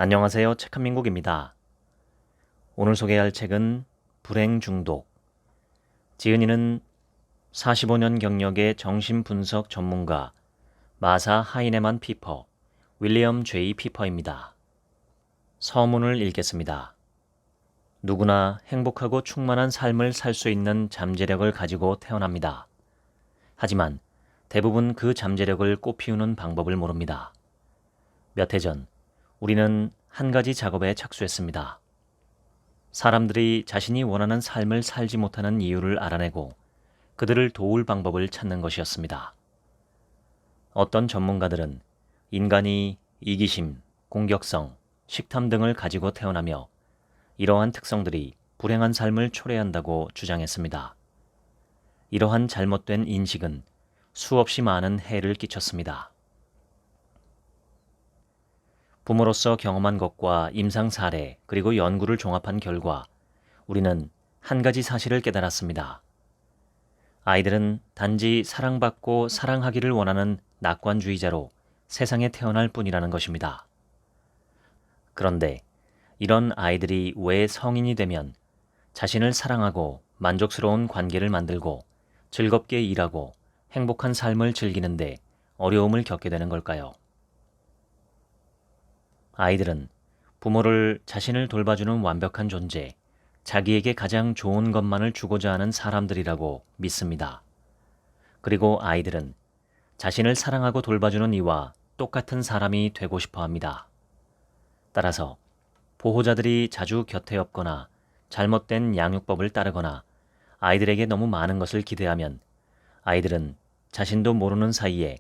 안녕하세요. 책한민국입니다. 오늘 소개할 책은 불행 중독. 지은이는 45년 경력의 정신분석 전문가 마사 하이네만 피퍼, 윌리엄 제이 피퍼입니다. 서문을 읽겠습니다. 누구나 행복하고 충만한 삶을 살 수 있는 잠재력을 가지고 태어납니다. 하지만 대부분 그 잠재력을 꽃피우는 방법을 모릅니다. 몇 해 전 우리는 한 가지 작업에 착수했습니다. 사람들이 자신이 원하는 삶을 살지 못하는 이유를 알아내고 그들을 도울 방법을 찾는 것이었습니다. 어떤 전문가들은 인간이 이기심, 공격성, 식탐 등을 가지고 태어나며 이러한 특성들이 불행한 삶을 초래한다고 주장했습니다. 이러한 잘못된 인식은 수없이 많은 해를 끼쳤습니다. 부모로서 경험한 것과 임상 사례 그리고 연구를 종합한 결과 우리는 한 가지 사실을 깨달았습니다. 아이들은 단지 사랑받고 사랑하기를 원하는 낙관주의자로 세상에 태어날 뿐이라는 것입니다. 그런데 이런 아이들이 왜 성인이 되면 자신을 사랑하고 만족스러운 관계를 만들고 즐겁게 일하고 행복한 삶을 즐기는데 어려움을 겪게 되는 걸까요? 아이들은 부모를 자신을 돌봐주는 완벽한 존재, 자기에게 가장 좋은 것만을 주고자 하는 사람들이라고 믿습니다. 그리고 아이들은 자신을 사랑하고 돌봐주는 이와 똑같은 사람이 되고 싶어 합니다. 따라서 보호자들이 자주 곁에 없거나 잘못된 양육법을 따르거나 아이들에게 너무 많은 것을 기대하면 아이들은 자신도 모르는 사이에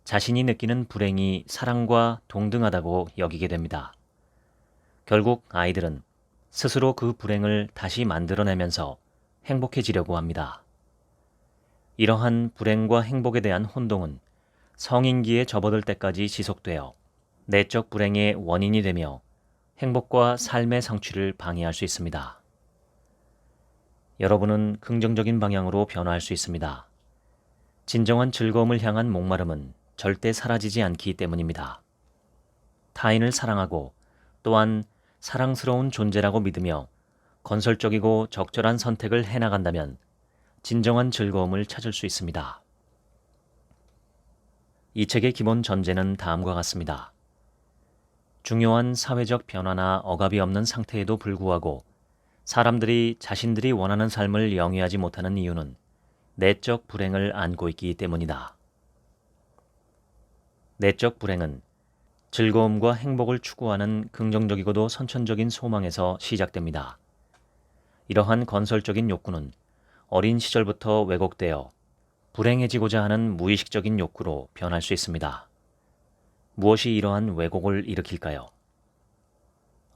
자신이 느끼는 불행이 사랑과 동등하다고 여기게 됩니다. 결국 아이들은 스스로 그 불행을 다시 만들어내면서 행복해지려고 합니다. 이러한 불행과 행복에 대한 혼동은 성인기에 접어들 때까지 지속되어 내적 불행의 원인이 되며 행복과 삶의 성취를 방해할 수 있습니다. 여러분은 긍정적인 방향으로 변화할 수 있습니다. 진정한 즐거움을 향한 목마름은 절대 사라지지 않기 때문입니다. 타인을 사랑하고 또한 사랑스러운 존재라고 믿으며 건설적이고 적절한 선택을 해나간다면 진정한 즐거움을 찾을 수 있습니다. 이 책의 기본 전제는 다음과 같습니다. 중요한 사회적 변화나 억압이 없는 상태에도 불구하고 사람들이 자신들이 원하는 삶을 영위하지 못하는 이유는 내적 불행을 안고 있기 때문이다. 내적 불행은 즐거움과 행복을 추구하는 긍정적이고도 선천적인 소망에서 시작됩니다. 이러한 건설적인 욕구는 어린 시절부터 왜곡되어 불행해지고자 하는 무의식적인 욕구로 변할 수 있습니다. 무엇이 이러한 왜곡을 일으킬까요?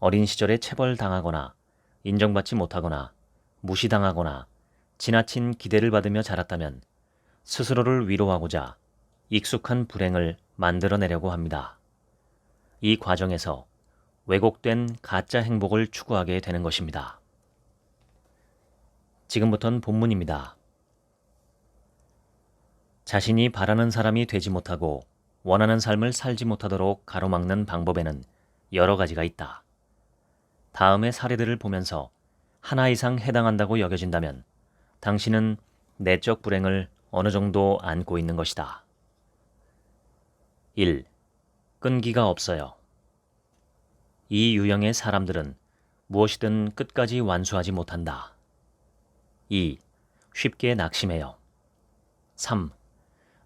어린 시절에 체벌당하거나 인정받지 못하거나 무시당하거나 지나친 기대를 받으며 자랐다면 스스로를 위로하고자 익숙한 불행을 만들어내려고 합니다. 이 과정에서 왜곡된 가짜 행복을 추구하게 되는 것입니다. 지금부터는 본문입니다. 자신이 바라는 사람이 되지 못하고 원하는 삶을 살지 못하도록 가로막는 방법에는 여러 가지가 있다. 다음의 사례들을 보면서 하나 이상 해당한다고 여겨진다면 당신은 내적 불행을 어느 정도 안고 있는 것이다. 1. 끈기가 없어요. 이 유형의 사람들은 무엇이든 끝까지 완수하지 못한다. 2. 쉽게 낙심해요. 3.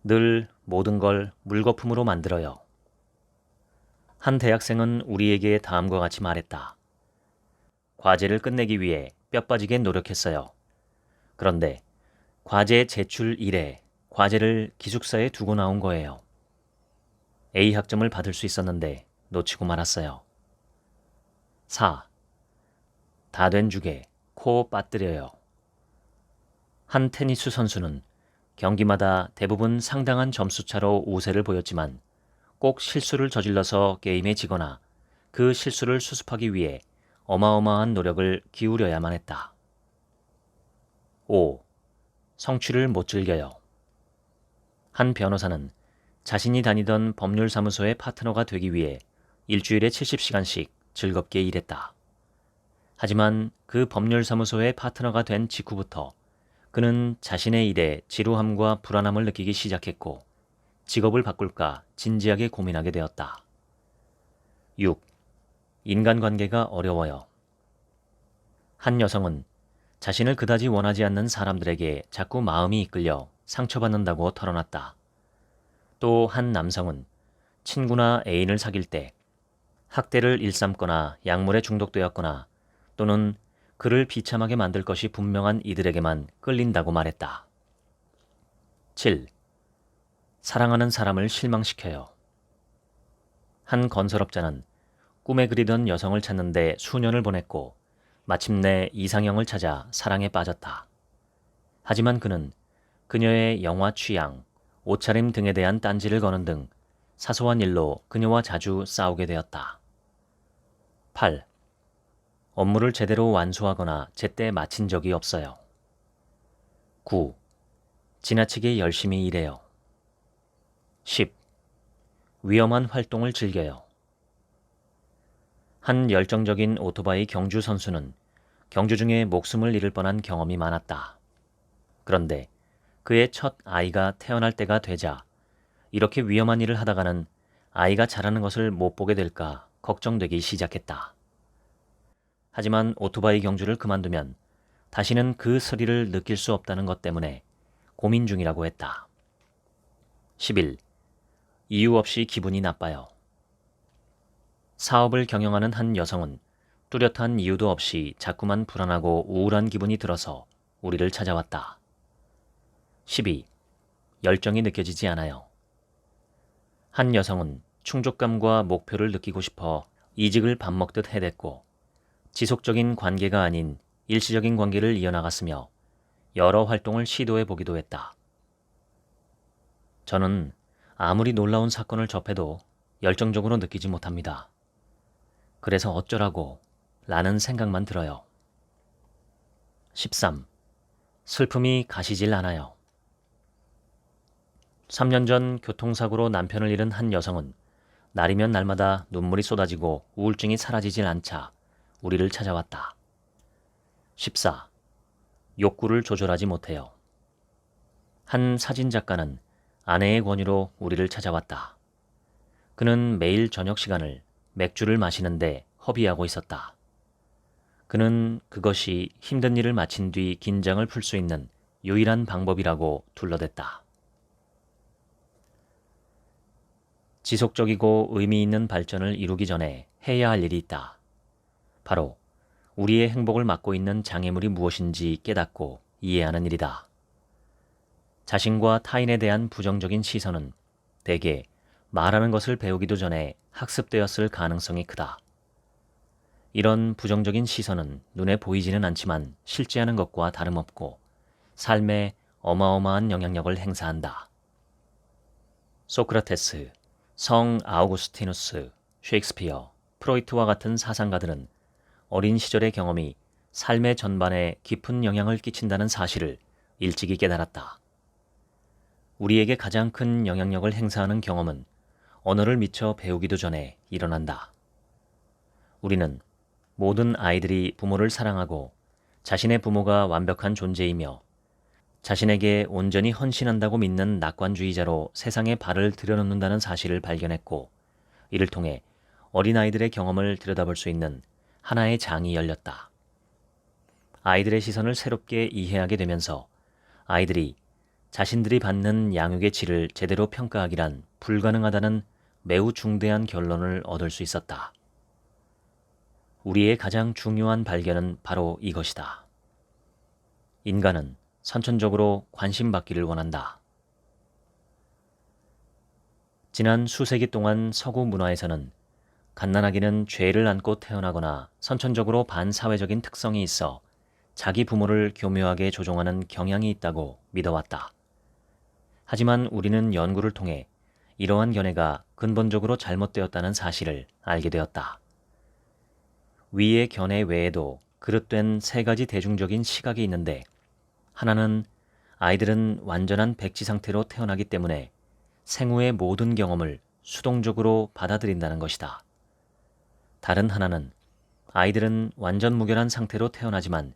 늘 모든 걸 물거품으로 만들어요. 한 대학생은 우리에게 다음과 같이 말했다. 과제를 끝내기 위해 뼈빠지게 노력했어요. 그런데 과제 제출 이래 과제를 기숙사에 두고 나온 거예요. A 학점을 받을 수 있었는데 놓치고 말았어요. 4. 다 된 죽에 코 빠뜨려요. 한 테니스 선수는 경기마다 대부분 상당한 점수차로 우세를 보였지만 꼭 실수를 저질러서 게임에 지거나 그 실수를 수습하기 위해 어마어마한 노력을 기울여야만 했다. 5. 성취를 못 즐겨요. 한 변호사는 자신이 다니던 법률사무소의 파트너가 되기 위해 일주일에 70시간씩 즐겁게 일했다. 하지만 그 법률사무소의 파트너가 된 직후부터 그는 자신의 일에 지루함과 불안함을 느끼기 시작했고 직업을 바꿀까 진지하게 고민하게 되었다. 6. 인간관계가 어려워요. 한 여성은 자신을 그다지 원하지 않는 사람들에게 자꾸 마음이 이끌려 상처받는다고 털어놨다. 또 한 남성은 친구나 애인을 사귈 때 학대를 일삼거나 약물에 중독되었거나 또는 그를 비참하게 만들 것이 분명한 이들에게만 끌린다고 말했다. 7. 사랑하는 사람을 실망시켜요. 한 건설업자는 꿈에 그리던 여성을 찾는데 수년을 보냈고 마침내 이상형을 찾아 사랑에 빠졌다. 하지만 그는 그녀의 영화 취향, 옷차림 등에 대한 딴지를 거는 등 사소한 일로 그녀와 자주 싸우게 되었다. 8. 업무를 제대로 완수하거나 제때 마친 적이 없어요. 9. 지나치게 열심히 일해요. 10. 위험한 활동을 즐겨요. 한 열정적인 오토바이 경주 선수는 경주 중에 목숨을 잃을 뻔한 경험이 많았다. 그런데 그의 첫 아이가 태어날 때가 되자 이렇게 위험한 일을 하다가는 아이가 자라는 것을 못 보게 될까 걱정되기 시작했다. 하지만 오토바이 경주를 그만두면 다시는 그 스릴을 느낄 수 없다는 것 때문에 고민 중이라고 했다. 11. 이유 없이 기분이 나빠요. 사업을 경영하는 한 여성은 뚜렷한 이유도 없이 자꾸만 불안하고 우울한 기분이 들어서 우리를 찾아왔다. 12. 열정이 느껴지지 않아요. 한 여성은 충족감과 목표를 느끼고 싶어 이직을 밥 먹듯 해댔고 지속적인 관계가 아닌 일시적인 관계를 이어나갔으며 여러 활동을 시도해 보기도 했다. 저는 아무리 놀라운 사건을 접해도 열정적으로 느끼지 못합니다. 그래서 어쩌라고 라는 생각만 들어요. 13. 슬픔이 가시질 않아요. 3년 전 교통사고로 남편을 잃은 한 여성은 날이면 날마다 눈물이 쏟아지고 우울증이 사라지질 않자 우리를 찾아왔다. 14. 욕구를 조절하지 못해요. 한 사진작가는 아내의 권유로 우리를 찾아왔다. 그는 매일 저녁 시간을 맥주를 마시는데 허비하고 있었다. 그는 그것이 힘든 일을 마친 뒤 긴장을 풀 수 있는 유일한 방법이라고 둘러댔다. 지속적이고 의미 있는 발전을 이루기 전에 해야 할 일이 있다. 바로 우리의 행복을 막고 있는 장애물이 무엇인지 깨닫고 이해하는 일이다. 자신과 타인에 대한 부정적인 시선은 대개 말하는 것을 배우기도 전에 학습되었을 가능성이 크다. 이런 부정적인 시선은 눈에 보이지는 않지만 실제하는 것과 다름없고 삶에 어마어마한 영향력을 행사한다. 소크라테스, 성 아우구스티누스, 셰익스피어, 프로이트와 같은 사상가들은 어린 시절의 경험이 삶의 전반에 깊은 영향을 끼친다는 사실을 일찍이 깨달았다. 우리에게 가장 큰 영향력을 행사하는 경험은 언어를 미처 배우기도 전에 일어난다. 우리는 모든 아이들이 부모를 사랑하고 자신의 부모가 완벽한 존재이며 자신에게 온전히 헌신한다고 믿는 낙관주의자로 세상에 발을 들여놓는다는 사실을 발견했고 이를 통해 어린아이들의 경험을 들여다볼 수 있는 하나의 장이 열렸다. 아이들의 시선을 새롭게 이해하게 되면서 아이들이 자신들이 받는 양육의 질을 제대로 평가하기란 불가능하다는 매우 중대한 결론을 얻을 수 있었다. 우리의 가장 중요한 발견은 바로 이것이다. 인간은 선천적으로 관심받기를 원한다. 지난 수세기 동안 서구 문화에서는 갓난아기는 죄를 안고 태어나거나 선천적으로 반사회적인 특성이 있어 자기 부모를 교묘하게 조종하는 경향이 있다고 믿어왔다. 하지만 우리는 연구를 통해 이러한 견해가 근본적으로 잘못되었다는 사실을 알게 되었다. 위의 견해 외에도 그릇된 세 가지 대중적인 시각이 있는데 하나는 아이들은 완전한 백지 상태로 태어나기 때문에 생후의 모든 경험을 수동적으로 받아들인다는 것이다. 다른 하나는 아이들은 완전 무결한 상태로 태어나지만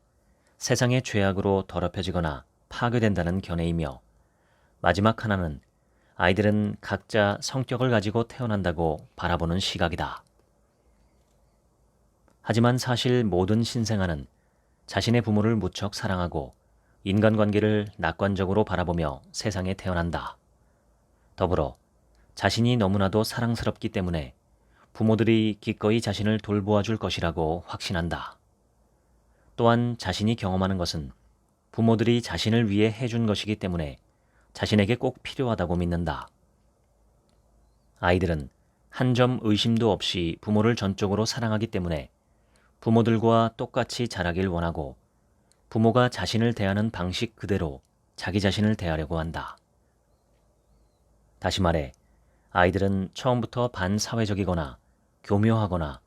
세상의 죄악으로 더럽혀지거나 파괴된다는 견해이며, 마지막 하나는 아이들은 각자 성격을 가지고 태어난다고 바라보는 시각이다. 하지만 사실 모든 신생아는 자신의 부모를 무척 사랑하고 인간관계를 낙관적으로 바라보며 세상에 태어난다. 더불어 자신이 너무나도 사랑스럽기 때문에 부모들이 기꺼이 자신을 돌보아 줄 것이라고 확신한다. 또한 자신이 경험하는 것은 부모들이 자신을 위해 해준 것이기 때문에 자신에게 꼭 필요하다고 믿는다. 아이들은 한 점 의심도 없이 부모를 전적으로 사랑하기 때문에 부모들과 똑같이 자라길 원하고, 부모가 자신을 대하는 방식 그대로 자기 자신을 대하려고 한다. 다시 말해, 아이들은 처음부터 반사회적이거나 교묘하거나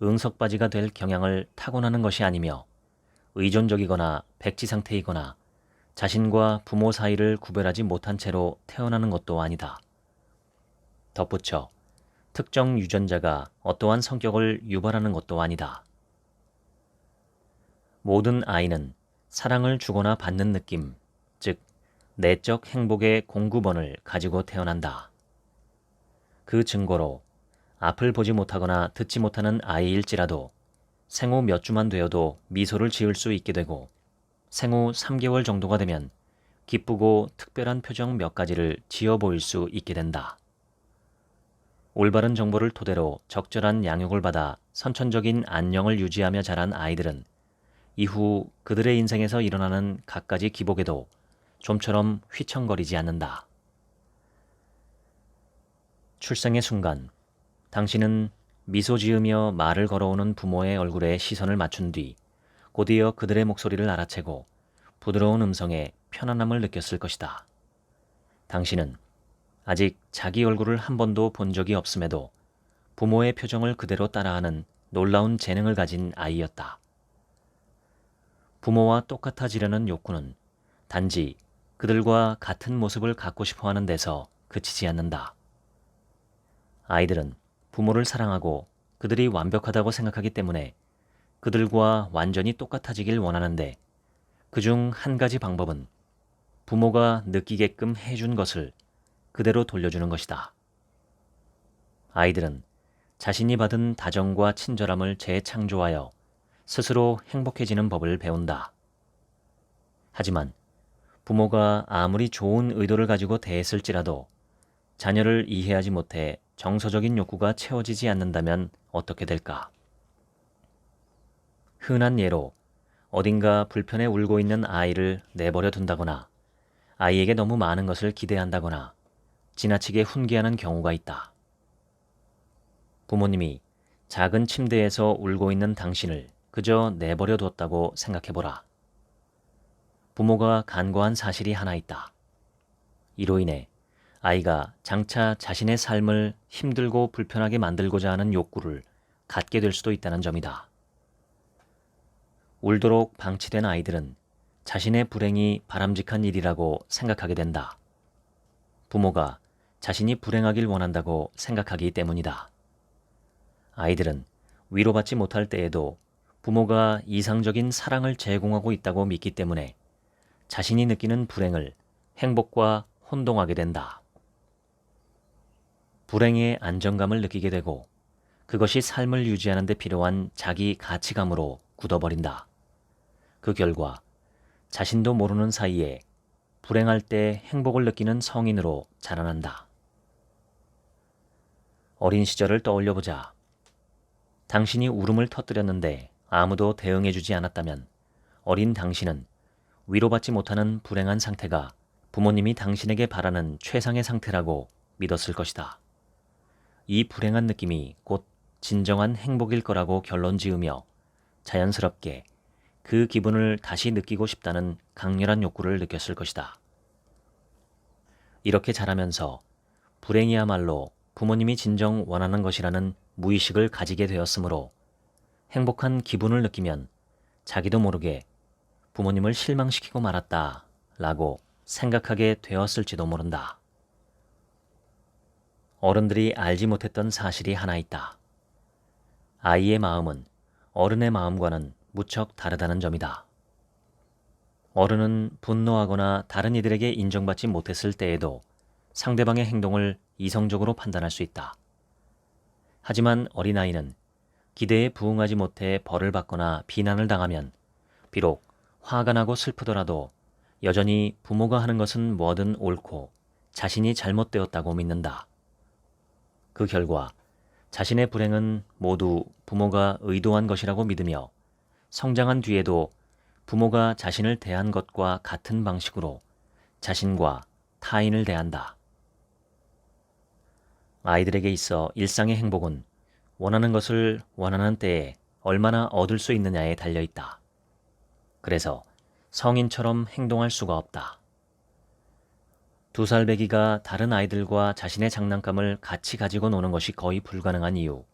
응석바지가 될 경향을 타고나는 것이 아니며, 의존적이거나 백지 상태이거나 자신과 부모 사이를 구별하지 못한 채로 태어나는 것도 아니다. 덧붙여, 특정 유전자가 어떠한 성격을 유발하는 것도 아니다. 모든 아이는 사랑을 주거나 받는 느낌, 즉 내적 행복의 공급원을 가지고 태어난다. 그 증거로 앞을 보지 못하거나 듣지 못하는 아이일지라도 생후 몇 주만 되어도 미소를 지을 수 있게 되고, 생후 3개월 정도가 되면 기쁘고 특별한 표정 몇 가지를 지어 보일 수 있게 된다. 올바른 정보를 토대로 적절한 양육을 받아 선천적인 안녕을 유지하며 자란 아이들은 이후 그들의 인생에서 일어나는 갖가지 기복에도 좀처럼 휘청거리지 않는다. 출생의 순간, 당신은 미소 지으며 말을 걸어오는 부모의 얼굴에 시선을 맞춘 뒤 곧이어 그들의 목소리를 알아채고 부드러운 음성에 편안함을 느꼈을 것이다. 당신은 아직 자기 얼굴을 한 번도 본 적이 없음에도 부모의 표정을 그대로 따라하는 놀라운 재능을 가진 아이였다. 부모와 똑같아지려는 욕구는 단지 그들과 같은 모습을 갖고 싶어 하는 데서 그치지 않는다. 아이들은 부모를 사랑하고 그들이 완벽하다고 생각하기 때문에 그들과 완전히 똑같아지길 원하는데, 그중 한 가지 방법은 부모가 느끼게끔 해준 것을 그대로 돌려주는 것이다. 아이들은 자신이 받은 다정과 친절함을 재창조하여 스스로 행복해지는 법을 배운다. 하지만 부모가 아무리 좋은 의도를 가지고 대했을지라도 자녀를 이해하지 못해 정서적인 욕구가 채워지지 않는다면 어떻게 될까? 흔한 예로 어딘가 불편해 울고 있는 아이를 내버려 둔다거나 아이에게 너무 많은 것을 기대한다거나 지나치게 훈계하는 경우가 있다. 부모님이 작은 침대에서 울고 있는 당신을 그저 내버려 뒀다고 생각해보라. 부모가 간과한 사실이 하나 있다. 이로 인해 아이가 장차 자신의 삶을 힘들고 불편하게 만들고자 하는 욕구를 갖게 될 수도 있다는 점이다. 울도록 방치된 아이들은 자신의 불행이 바람직한 일이라고 생각하게 된다. 부모가 자신이 불행하길 원한다고 생각하기 때문이다. 아이들은 위로받지 못할 때에도 부모가 이상적인 사랑을 제공하고 있다고 믿기 때문에 자신이 느끼는 불행을 행복과 혼동하게 된다. 불행의 안정감을 느끼게 되고 그것이 삶을 유지하는 데 필요한 자기 가치감으로 굳어버린다. 그 결과 자신도 모르는 사이에 불행할 때 행복을 느끼는 성인으로 자라난다. 어린 시절을 떠올려보자. 당신이 울음을 터뜨렸는데 아무도 대응해주지 않았다면 어린 당신은 위로받지 못하는 불행한 상태가 부모님이 당신에게 바라는 최상의 상태라고 믿었을 것이다. 이 불행한 느낌이 곧 진정한 행복일 거라고 결론 지으며 자연스럽게 그 기분을 다시 느끼고 싶다는 강렬한 욕구를 느꼈을 것이다. 이렇게 자라면서 불행이야말로 부모님이 진정 원하는 것이라는 무의식을 가지게 되었으므로 행복한 기분을 느끼면 자기도 모르게 부모님을 실망시키고 말았다 라고 생각하게 되었을지도 모른다. 어른들이 알지 못했던 사실이 하나 있다. 아이의 마음은 어른의 마음과는 무척 다르다는 점이다. 어른은 분노하거나 다른 이들에게 인정받지 못했을 때에도 상대방의 행동을 이성적으로 판단할 수 있다. 하지만 어린아이는 기대에 부응하지 못해 벌을 받거나 비난을 당하면 비록 화가 나고 슬프더라도 여전히 부모가 하는 것은 뭐든 옳고 자신이 잘못되었다고 믿는다. 그 결과 자신의 불행은 모두 부모가 의도한 것이라고 믿으며 성장한 뒤에도 부모가 자신을 대한 것과 같은 방식으로 자신과 타인을 대한다. 아이들에게 있어 일상의 행복은 원하는 것을 원하는 때에 얼마나 얻을 수 있느냐에 달려 있다. 그래서 성인처럼 행동할 수가 없다. 2살배기가 다른 아이들과 자신의 장난감을 같이 가지고 노는 것이 거의 불가능한 이유.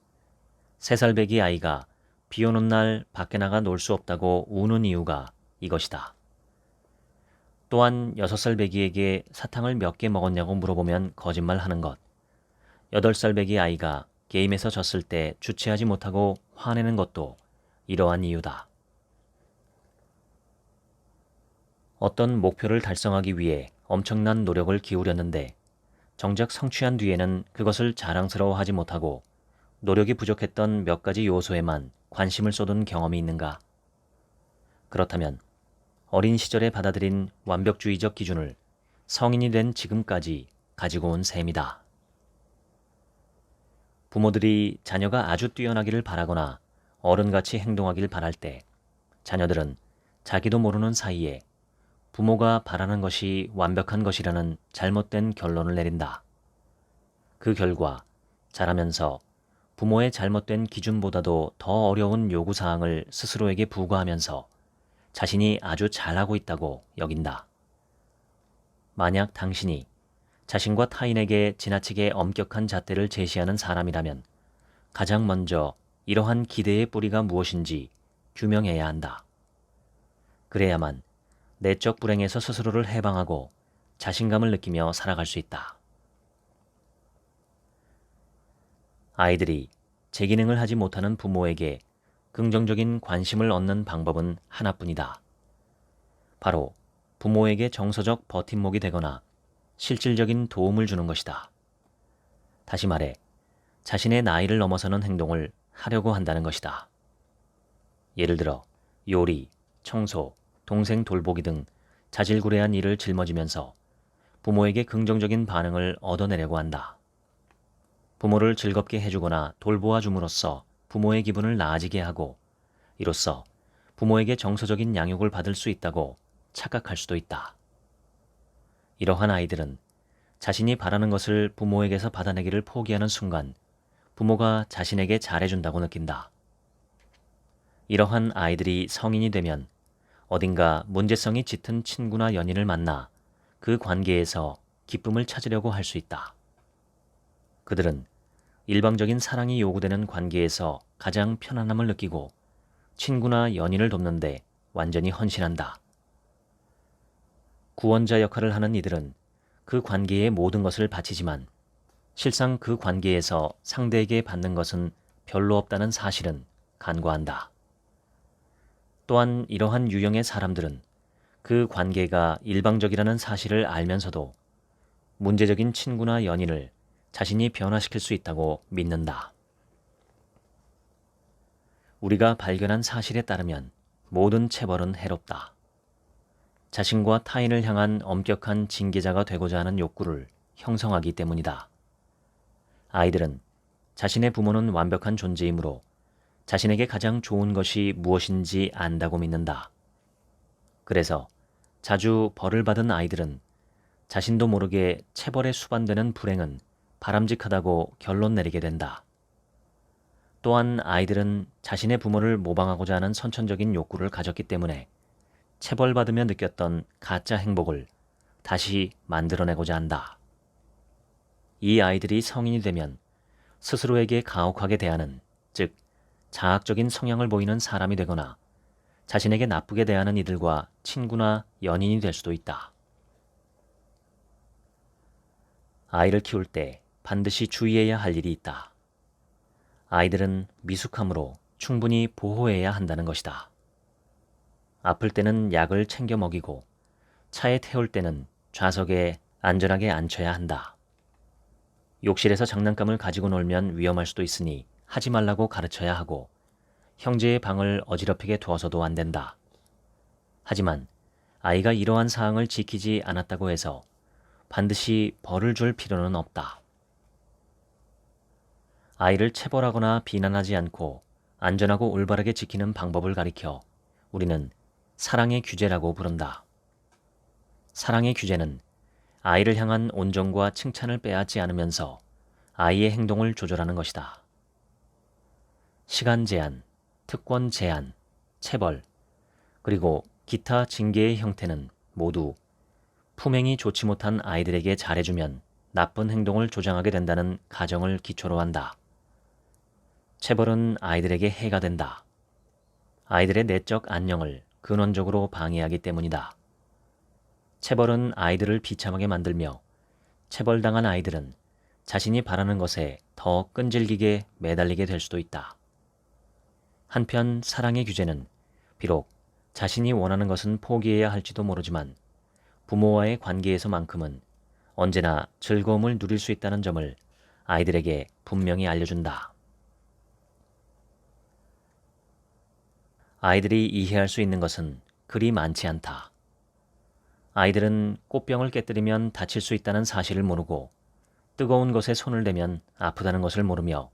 3살배기 아이가 비 오는 날 밖에 나가 놀 수 없다고 우는 이유가 이것이다. 또한 6살배기에게 사탕을 몇 개 먹었냐고 물어보면 거짓말하는 것. 8살배기 아이가 게임에서 졌을 때 주체하지 못하고 화내는 것도 이러한 이유다. 어떤 목표를 달성하기 위해 엄청난 노력을 기울였는데 정작 성취한 뒤에는 그것을 자랑스러워하지 못하고 노력이 부족했던 몇 가지 요소에만 관심을 쏟은 경험이 있는가? 그렇다면 어린 시절에 받아들인 완벽주의적 기준을 성인이 된 지금까지 가지고 온 셈이다. 부모들이 자녀가 아주 뛰어나기를 바라거나 어른같이 행동하길 바랄 때 자녀들은 자기도 모르는 사이에 부모가 바라는 것이 완벽한 것이라는 잘못된 결론을 내린다. 그 결과 자라면서 부모의 잘못된 기준보다도 더 어려운 요구사항을 스스로에게 부과하면서 자신이 아주 잘하고 있다고 여긴다. 만약 당신이 자신과 타인에게 지나치게 엄격한 잣대를 제시하는 사람이라면 가장 먼저 이러한 기대의 뿌리가 무엇인지 규명해야 한다. 그래야만 내적 불행에서 스스로를 해방하고 자신감을 느끼며 살아갈 수 있다. 아이들이 제 기능을 하지 못하는 부모에게 긍정적인 관심을 얻는 방법은 하나뿐이다. 바로 부모에게 정서적 버팀목이 되거나 실질적인 도움을 주는 것이다. 다시 말해 자신의 나이를 넘어서는 행동을 하려고 한다는 것이다. 예를 들어 요리, 청소, 동생 돌보기 등 자질구레한 일을 짊어지면서 부모에게 긍정적인 반응을 얻어내려고 한다. 부모를 즐겁게 해주거나 돌보아 줌으로써 부모의 기분을 나아지게 하고 이로써 부모에게 정서적인 양육을 받을 수 있다고 착각할 수도 있다. 이러한 아이들은 자신이 바라는 것을 부모에게서 받아내기를 포기하는 순간 부모가 자신에게 잘해준다고 느낀다. 이러한 아이들이 성인이 되면 어딘가 문제성이 짙은 친구나 연인을 만나 그 관계에서 기쁨을 찾으려고 할 수 있다. 그들은 일방적인 사랑이 요구되는 관계에서 가장 편안함을 느끼고 친구나 연인을 돕는데 완전히 헌신한다. 구원자 역할을 하는 이들은 그 관계의 모든 것을 바치지만 실상 그 관계에서 상대에게 받는 것은 별로 없다는 사실은 간과한다. 또한 이러한 유형의 사람들은 그 관계가 일방적이라는 사실을 알면서도 문제적인 친구나 연인을 자신이 변화시킬 수 있다고 믿는다. 우리가 발견한 사실에 따르면 모든 체벌은 해롭다. 자신과 타인을 향한 엄격한 징계자가 되고자 하는 욕구를 형성하기 때문이다. 아이들은 자신의 부모는 완벽한 존재이므로 자신에게 가장 좋은 것이 무엇인지 안다고 믿는다. 그래서 자주 벌을 받은 아이들은 자신도 모르게 체벌에 수반되는 불행은 바람직하다고 결론 내리게 된다. 또한 아이들은 자신의 부모를 모방하고자 하는 선천적인 욕구를 가졌기 때문에 체벌받으며 느꼈던 가짜 행복을 다시 만들어내고자 한다. 이 아이들이 성인이 되면 스스로에게 가혹하게 대하는, 즉 자학적인 성향을 보이는 사람이 되거나 자신에게 나쁘게 대하는 이들과 친구나 연인이 될 수도 있다. 아이를 키울 때 반드시 주의해야 할 일이 있다. 아이들은 미숙함으로 충분히 보호해야 한다는 것이다. 아플 때는 약을 챙겨 먹이고 차에 태울 때는 좌석에 안전하게 앉혀야 한다. 욕실에서 장난감을 가지고 놀면 위험할 수도 있으니 하지 말라고 가르쳐야 하고 형제의 방을 어지럽히게 두어서도 안 된다. 하지만 아이가 이러한 사항을 지키지 않았다고 해서 반드시 벌을 줄 필요는 없다. 아이를 체벌하거나 비난하지 않고 안전하고 올바르게 지키는 방법을 가리켜 우리는 사랑의 규제라고 부른다. 사랑의 규제는 아이를 향한 온정과 칭찬을 빼앗지 않으면서 아이의 행동을 조절하는 것이다. 시간 제한, 특권 제한, 체벌, 그리고 기타 징계의 형태는 모두 품행이 좋지 못한 아이들에게 잘해주면 나쁜 행동을 조장하게 된다는 가정을 기초로 한다. 체벌은 아이들에게 해가 된다. 아이들의 내적 안녕을 근원적으로 방해하기 때문이다. 체벌은 아이들을 비참하게 만들며 체벌당한 아이들은 자신이 바라는 것에 더 끈질기게 매달리게 될 수도 있다. 한편 사랑의 규제는 비록 자신이 원하는 것은 포기해야 할지도 모르지만 부모와의 관계에서만큼은 언제나 즐거움을 누릴 수 있다는 점을 아이들에게 분명히 알려준다. 아이들이 이해할 수 있는 것은 그리 많지 않다. 아이들은 꽃병을 깨뜨리면 다칠 수 있다는 사실을 모르고 뜨거운 것에 손을 대면 아프다는 것을 모르며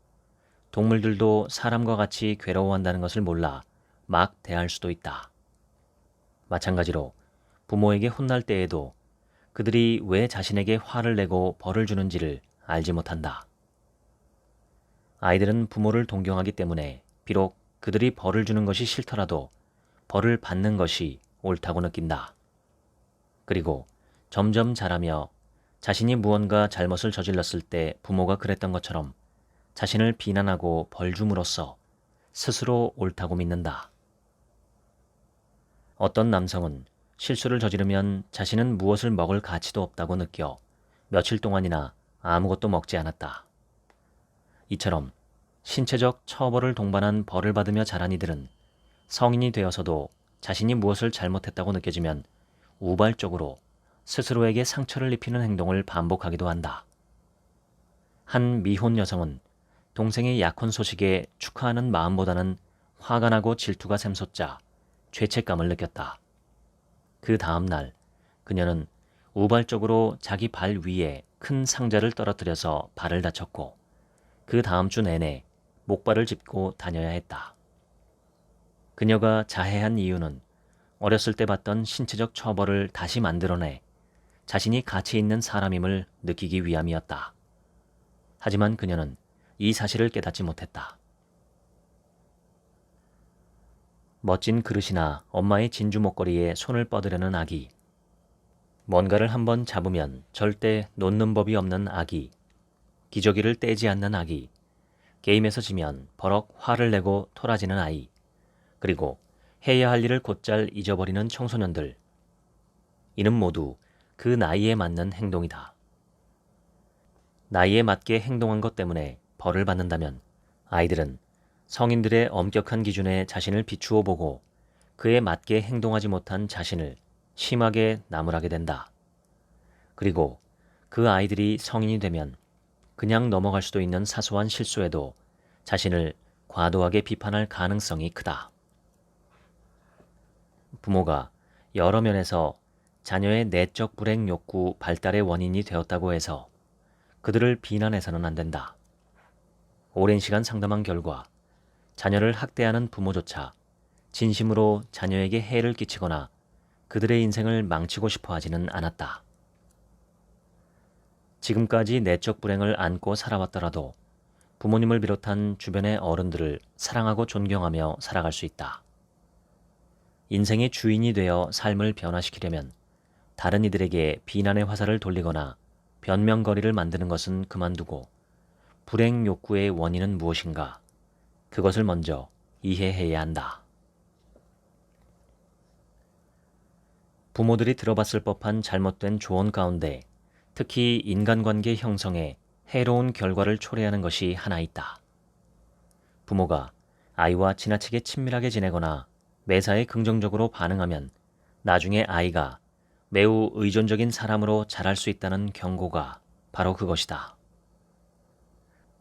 동물들도 사람과 같이 괴로워한다는 것을 몰라 막 대할 수도 있다. 마찬가지로 부모에게 혼날 때에도 그들이 왜 자신에게 화를 내고 벌을 주는지를 알지 못한다. 아이들은 부모를 동경하기 때문에 비록 그들이 벌을 주는 것이 싫더라도 벌을 받는 것이 옳다고 느낀다. 그리고 점점 자라며 자신이 무언가 잘못을 저질렀을 때 부모가 그랬던 것처럼 자신을 비난하고 벌 줌으로써 스스로 옳다고 믿는다. 어떤 남성은 실수를 저지르면 자신은 무엇을 먹을 가치도 없다고 느껴 며칠 동안이나 아무것도 먹지 않았다. 이처럼 신체적 처벌을 동반한 벌을 받으며 자란 이들은 성인이 되어서도 자신이 무엇을 잘못했다고 느껴지면 우발적으로 스스로에게 상처를 입히는 행동을 반복하기도 한다. 한 미혼 여성은 동생의 약혼 소식에 축하하는 마음보다는 화가 나고 질투가 샘솟자 죄책감을 느꼈다. 그 다음 날 그녀는 우발적으로 자기 발 위에 큰 상자를 떨어뜨려서 발을 다쳤고 그 다음 주 내내 목발을 짚고 다녀야 했다. 그녀가 자해한 이유는 어렸을 때 받던 신체적 처벌을 다시 만들어내 자신이 가치 있는 사람임을 느끼기 위함이었다. 하지만 그녀는 이 사실을 깨닫지 못했다. 멋진 그릇이나 엄마의 진주 목걸이에 손을 뻗으려는 아기, 뭔가를 한번 잡으면 절대 놓는 법이 없는 아기, 기저귀를 떼지 않는 아기, 게임에서 지면 버럭 화를 내고 토라지는 아이, 그리고 해야 할 일을 곧잘 잊어버리는 청소년들. 이는 모두 그 나이에 맞는 행동이다. 나이에 맞게 행동한 것 때문에 벌을 받는다면 아이들은 성인들의 엄격한 기준에 자신을 비추어 보고 그에 맞게 행동하지 못한 자신을 심하게 나무라게 된다. 그리고 그 아이들이 성인이 되면 그냥 넘어갈 수도 있는 사소한 실수에도 자신을 과도하게 비판할 가능성이 크다. 부모가 여러 면에서 자녀의 내적 불행 욕구 발달의 원인이 되었다고 해서 그들을 비난해서는 안 된다. 오랜 시간 상담한 결과 자녀를 학대하는 부모조차 진심으로 자녀에게 해를 끼치거나 그들의 인생을 망치고 싶어 하지는 않았다. 지금까지 내적 불행을 안고 살아왔더라도 부모님을 비롯한 주변의 어른들을 사랑하고 존경하며 살아갈 수 있다. 인생의 주인이 되어 삶을 변화시키려면 다른 이들에게 비난의 화살을 돌리거나 변명거리를 만드는 것은 그만두고 불행 욕구의 원인은 무엇인가? 그것을 먼저 이해해야 한다. 부모들이 들어봤을 법한 잘못된 조언 가운데 특히 인간관계 형성에 해로운 결과를 초래하는 것이 하나 있다. 부모가 아이와 지나치게 친밀하게 지내거나 매사에 긍정적으로 반응하면 나중에 아이가 매우 의존적인 사람으로 자랄 수 있다는 경고가 바로 그것이다.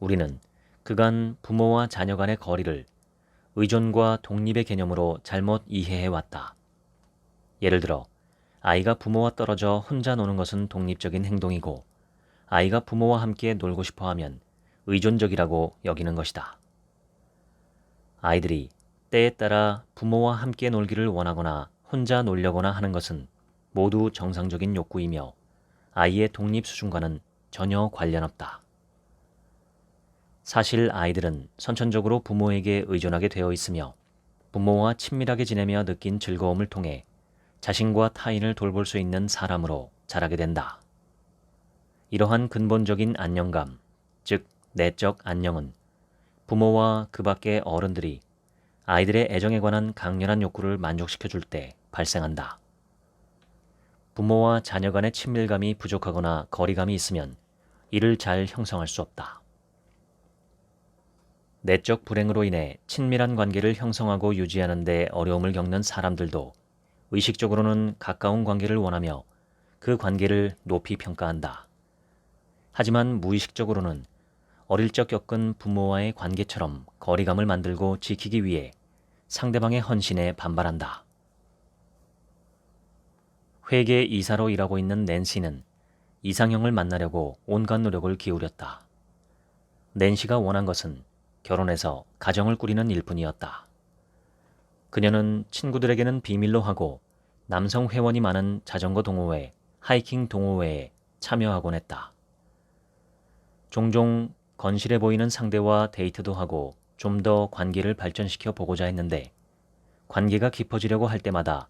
우리는 그간 부모와 자녀 간의 거리를 의존과 독립의 개념으로 잘못 이해해왔다. 예를 들어 아이가 부모와 떨어져 혼자 노는 것은 독립적인 행동이고 아이가 부모와 함께 놀고 싶어 하면 의존적이라고 여기는 것이다. 아이들이 때에 따라 부모와 함께 놀기를 원하거나 혼자 놀려거나 하는 것은 모두 정상적인 욕구이며 아이의 독립 수준과는 전혀 관련 없다. 사실 아이들은 선천적으로 부모에게 의존하게 되어 있으며 부모와 친밀하게 지내며 느낀 즐거움을 통해 자신과 타인을 돌볼 수 있는 사람으로 자라게 된다. 이러한 근본적인 안정감, 즉 내적 안녕은 부모와 그 밖의 어른들이 아이들의 애정에 관한 강렬한 욕구를 만족시켜 줄 때 발생한다. 부모와 자녀 간의 친밀감이 부족하거나 거리감이 있으면 이를 잘 형성할 수 없다. 내적 불행으로 인해 친밀한 관계를 형성하고 유지하는 데 어려움을 겪는 사람들도 의식적으로는 가까운 관계를 원하며 그 관계를 높이 평가한다. 하지만 무의식적으로는 어릴 적 겪은 부모와의 관계처럼 거리감을 만들고 지키기 위해 상대방의 헌신에 반발한다. 회계 이사로 일하고 있는 낸시는 이상형을 만나려고 온갖 노력을 기울였다. 낸시가 원한 것은 결혼해서 가정을 꾸리는 일뿐이었다. 그녀는 친구들에게는 비밀로 하고 남성 회원이 많은 자전거 동호회, 하이킹 동호회에 참여하곤 했다. 종종 건실해 보이는 상대와 데이트도 하고 좀 더 관계를 발전시켜 보고자 했는데 관계가 깊어지려고 할 때마다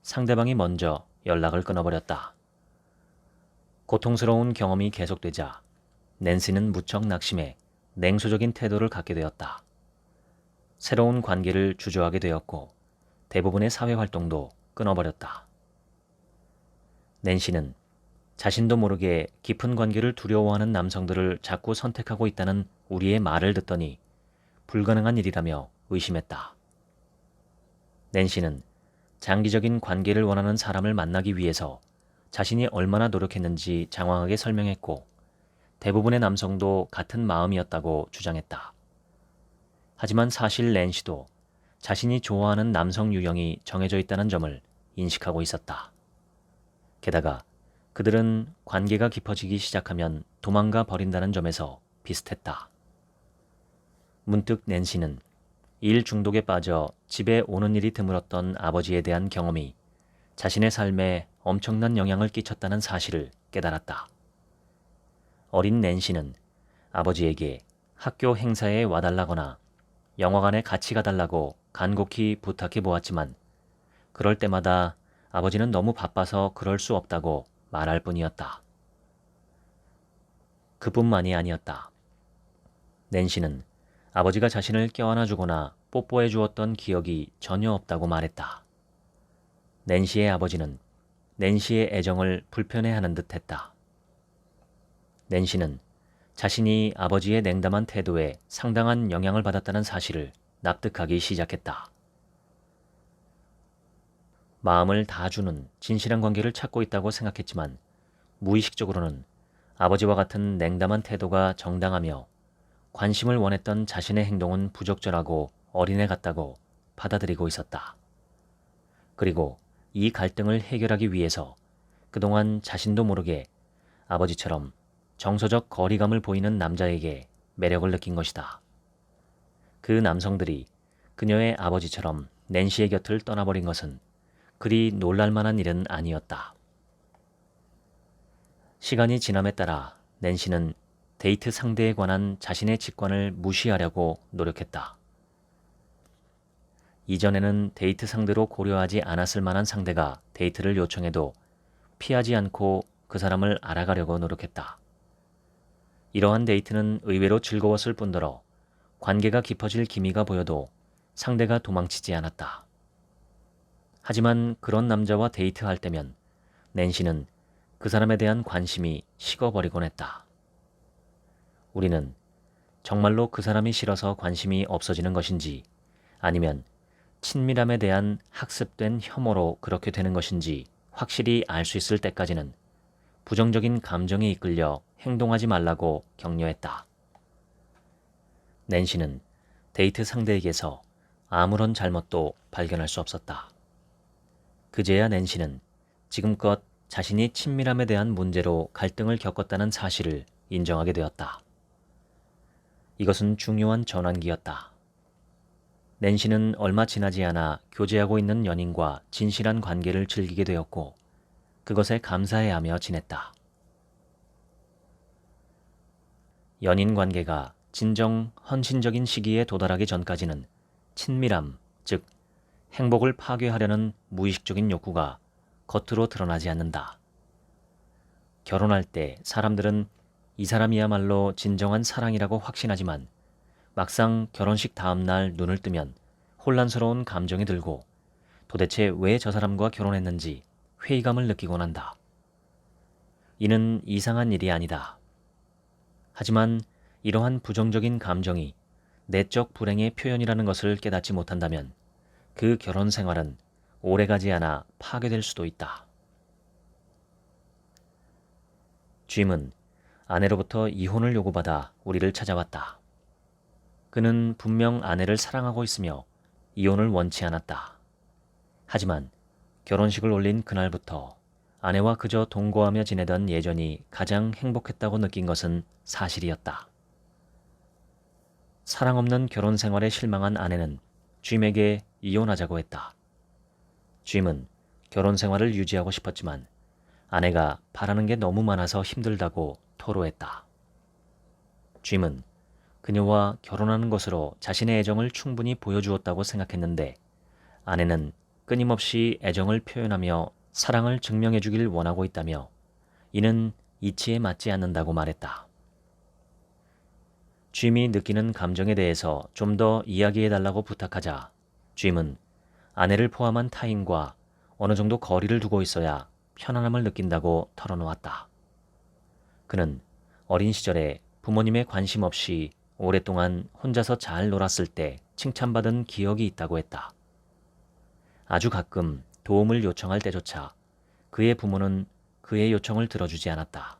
상대방이 먼저 연락을 끊어버렸다. 고통스러운 경험이 계속되자 낸시는 무척 낙심해 냉소적인 태도를 갖게 되었다. 새로운 관계를 주저하게 되었고 대부분의 사회활동도 끊어버렸다. 낸시는 자신도 모르게 깊은 관계를 두려워하는 남성들을 자꾸 선택하고 있다는 우리의 말을 듣더니 불가능한 일이라며 의심했다. 낸시는 장기적인 관계를 원하는 사람을 만나기 위해서 자신이 얼마나 노력했는지 장황하게 설명했고 대부분의 남성도 같은 마음이었다고 주장했다. 하지만 사실 낸시도 자신이 좋아하는 남성 유형이 정해져 있다는 점을 인식하고 있었다. 게다가 그들은 관계가 깊어지기 시작하면 도망가 버린다는 점에서 비슷했다. 문득 낸시는 일 중독에 빠져 집에 오는 일이 드물었던 아버지에 대한 경험이 자신의 삶에 엄청난 영향을 끼쳤다는 사실을 깨달았다. 어린 낸시는 아버지에게 학교 행사에 와달라거나 영화관에 같이 가달라고 간곡히 부탁해 보았지만 그럴 때마다 아버지는 너무 바빠서 그럴 수 없다고 말할 뿐이었다. 그뿐만이 아니었다. 낸시는 아버지가 자신을 껴안아주거나 뽀뽀해 주었던 기억이 전혀 없다고 말했다. 낸시의 아버지는 낸시의 애정을 불편해하는 듯했다. 낸시는 자신이 아버지의 냉담한 태도에 상당한 영향을 받았다는 사실을 납득하기 시작했다. 마음을 다 주는 진실한 관계를 찾고 있다고 생각했지만 무의식적으로는 아버지와 같은 냉담한 태도가 정당하며 관심을 원했던 자신의 행동은 부적절하고 어린애 같다고 받아들이고 있었다. 그리고 이 갈등을 해결하기 위해서 그동안 자신도 모르게 아버지처럼 정서적 거리감을 보이는 남자에게 매력을 느낀 것이다. 그 남성들이 그녀의 아버지처럼 낸시의 곁을 떠나버린 것은 그리 놀랄만한 일은 아니었다. 시간이 지남에 따라 낸시는 데이트 상대에 관한 자신의 직관을 무시하려고 노력했다. 이전에는 데이트 상대로 고려하지 않았을 만한 상대가 데이트를 요청해도 피하지 않고 그 사람을 알아가려고 노력했다. 이러한 데이트는 의외로 즐거웠을 뿐더러 관계가 깊어질 기미가 보여도 상대가 도망치지 않았다. 하지만 그런 남자와 데이트할 때면 낸시는 그 사람에 대한 관심이 식어버리곤 했다. 우리는 정말로 그 사람이 싫어서 관심이 없어지는 것인지 아니면 친밀함에 대한 학습된 혐오로 그렇게 되는 것인지 확실히 알 수 있을 때까지는 부정적인 감정에 이끌려 행동하지 말라고 격려했다. 낸시는 데이트 상대에게서 아무런 잘못도 발견할 수 없었다. 그제야 낸시는 지금껏 자신이 친밀함에 대한 문제로 갈등을 겪었다는 사실을 인정하게 되었다. 이것은 중요한 전환기였다. 낸시는 얼마 지나지 않아 교제하고 있는 연인과 진실한 관계를 즐기게 되었고 그것에 감사해하며 지냈다. 연인 관계가 진정 헌신적인 시기에 도달하기 전까지는 친밀함, 즉 행복을 파괴하려는 무의식적인 욕구가 겉으로 드러나지 않는다. 결혼할 때 사람들은 이 사람이야말로 진정한 사랑이라고 확신하지만 막상 결혼식 다음날 눈을 뜨면 혼란스러운 감정이 들고 도대체 왜 저 사람과 결혼했는지 회의감을 느끼곤 한다. 이는 이상한 일이 아니다. 하지만 이러한 부정적인 감정이 내적 불행의 표현이라는 것을 깨닫지 못한다면 그 결혼 생활은 오래가지 않아 파괴될 수도 있다. 짐은 아내로부터 이혼을 요구받아 우리를 찾아왔다. 그는 분명 아내를 사랑하고 있으며 이혼을 원치 않았다. 하지만 결혼식을 올린 그날부터 아내와 그저 동거하며 지내던 예전이 가장 행복했다고 느낀 것은 사실이었다. 사랑 없는 결혼 생활에 실망한 아내는 짐에게 이혼하자고 했다. 짐은 결혼 생활을 유지하고 싶었지만 아내가 바라는 게 너무 많아서 힘들다고 토로했다. 짐은 그녀와 결혼하는 것으로 자신의 애정을 충분히 보여주었다고 생각했는데 아내는 끊임없이 애정을 표현하며 사랑을 증명해 주길 원하고 있다며 이는 이치에 맞지 않는다고 말했다. 짐이 느끼는 감정에 대해서 좀 더 이야기해달라고 부탁하자 짐은 아내를 포함한 타인과 어느 정도 거리를 두고 있어야 편안함을 느낀다고 털어놓았다. 그는 어린 시절에 부모님의 관심 없이 오랫동안 혼자서 잘 놀았을 때 칭찬받은 기억이 있다고 했다. 아주 가끔 도움을 요청할 때조차 그의 부모는 그의 요청을 들어주지 않았다.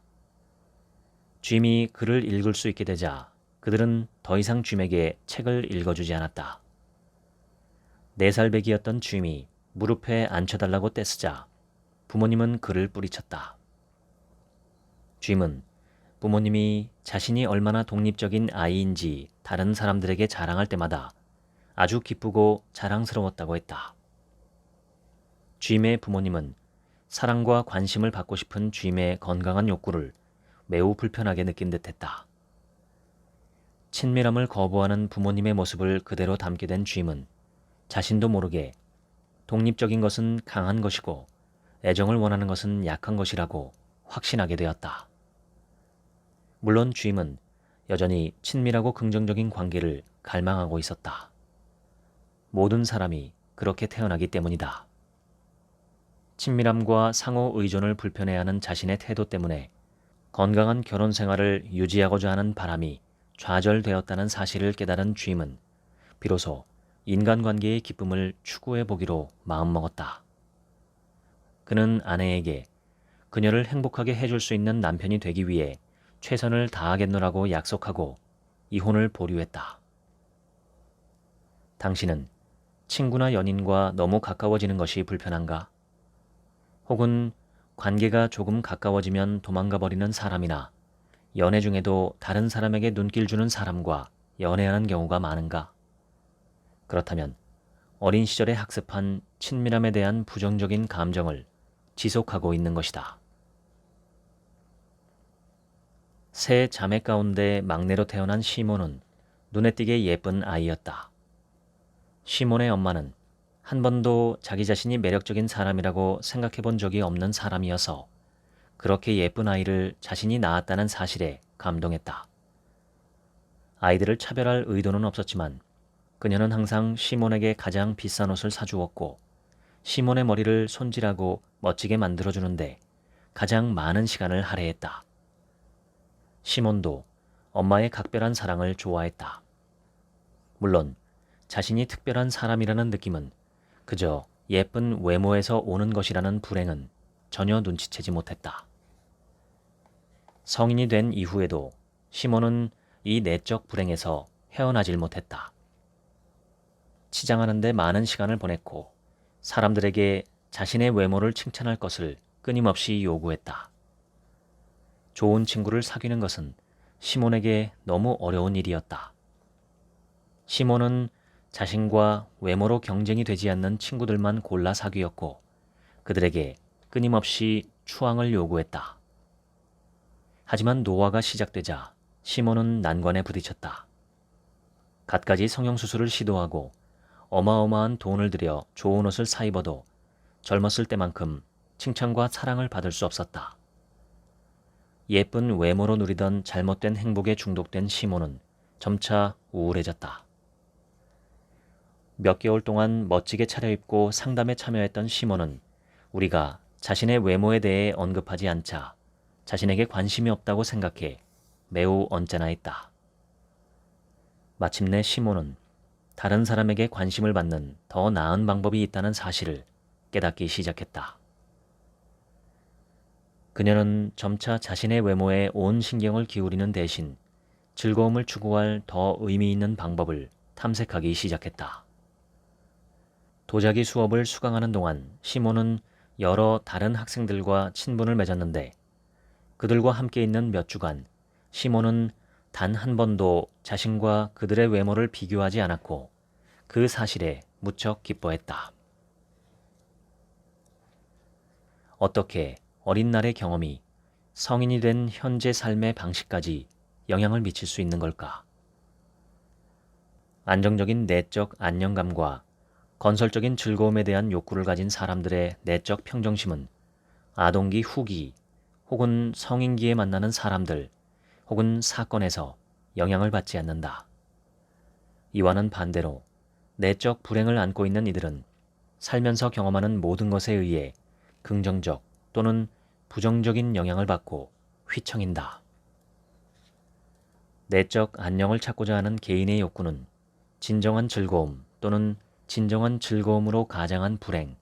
짐이 글을 읽을 수 있게 되자 그들은 더 이상 짐에게 책을 읽어주지 않았다. 4살 배기였던 짐이 무릎에 앉혀달라고 떼쓰자 부모님은 그를 뿌리쳤다. 짐은 부모님이 자신이 얼마나 독립적인 아이인지 다른 사람들에게 자랑할 때마다 아주 기쁘고 자랑스러웠다고 했다. 짐의 부모님은 사랑과 관심을 받고 싶은 짐의 건강한 욕구를 매우 불편하게 느낀 듯했다. 친밀함을 거부하는 부모님의 모습을 그대로 담게 된 짐은 자신도 모르게 독립적인 것은 강한 것이고 애정을 원하는 것은 약한 것이라고 확신하게 되었다. 물론 짐은 여전히 친밀하고 긍정적인 관계를 갈망하고 있었다. 모든 사람이 그렇게 태어나기 때문이다. 친밀함과 상호 의존을 불편해하는 자신의 태도 때문에 건강한 결혼 생활을 유지하고자 하는 바람이 좌절되었다는 사실을 깨달은 짐은 비로소 인간관계의 기쁨을 추구해 보기로 마음먹었다. 그는 아내에게 그녀를 행복하게 해줄 수 있는 남편이 되기 위해 최선을 다하겠노라고 약속하고 이혼을 보류했다. 당신은 친구나 연인과 너무 가까워지는 것이 불편한가? 혹은 관계가 조금 가까워지면 도망가 버리는 사람이나 연애 중에도 다른 사람에게 눈길 주는 사람과 연애하는 경우가 많은가? 그렇다면 어린 시절에 학습한 친밀함에 대한 부정적인 감정을 지속하고 있는 것이다. 세 자매 가운데 막내로 태어난 시몬은 눈에 띄게 예쁜 아이였다. 시몬의 엄마는 한 번도 자기 자신이 매력적인 사람이라고 생각해 본 적이 없는 사람이어서 그렇게 예쁜 아이를 자신이 낳았다는 사실에 감동했다. 아이들을 차별할 의도는 없었지만 그녀는 항상 시몬에게 가장 비싼 옷을 사주었고 시몬의 머리를 손질하고 멋지게 만들어주는데 가장 많은 시간을 할애했다. 시몬도 엄마의 각별한 사랑을 좋아했다. 물론 자신이 특별한 사람이라는 느낌은 그저 예쁜 외모에서 오는 것이라는 불행은 전혀 눈치채지 못했다. 성인이 된 이후에도 시몬은 이 내적 불행에서 헤어나질 못했다. 치장하는 데 많은 시간을 보냈고 사람들에게 자신의 외모를 칭찬할 것을 끊임없이 요구했다. 좋은 친구를 사귀는 것은 시몬에게 너무 어려운 일이었다. 시몬은 자신과 외모로 경쟁이 되지 않는 친구들만 골라 사귀었고 그들에게 끊임없이 추앙을 요구했다. 하지만 노화가 시작되자 시몬은 난관에 부딪혔다. 갖가지 성형수술을 시도하고 어마어마한 돈을 들여 좋은 옷을 사 입어도 젊었을 때만큼 칭찬과 사랑을 받을 수 없었다. 예쁜 외모로 누리던 잘못된 행복에 중독된 시몬은 점차 우울해졌다. 몇 개월 동안 멋지게 차려입고 상담에 참여했던 시몬은 우리가 자신의 외모에 대해 언급하지 않자 자신에게 관심이 없다고 생각해 매우 언짢아했다. 마침내 시몬은 다른 사람에게 관심을 받는 더 나은 방법이 있다는 사실을 깨닫기 시작했다. 그녀는 점차 자신의 외모에 온 신경을 기울이는 대신 즐거움을 추구할 더 의미 있는 방법을 탐색하기 시작했다. 도자기 수업을 수강하는 동안 시몬은 여러 다른 학생들과 친분을 맺었는데 그들과 함께 있는 몇 주간 시몬은 단 한 번도 자신과 그들의 외모를 비교하지 않았고 그 사실에 무척 기뻐했다. 어떻게 어린 날의 경험이 성인이 된 현재 삶의 방식까지 영향을 미칠 수 있는 걸까? 안정적인 내적 안정감과 건설적인 즐거움에 대한 욕구를 가진 사람들의 내적 평정심은 아동기 후기 혹은 성인기에 만나는 사람들 혹은 사건에서 영향을 받지 않는다. 이와는 반대로 내적 불행을 안고 있는 이들은 살면서 경험하는 모든 것에 의해 긍정적 또는 부정적인 영향을 받고 휘청인다. 내적 안녕을 찾고자 하는 개인의 욕구는 진정한 즐거움 또는 진정한 즐거움으로 가장한 불행,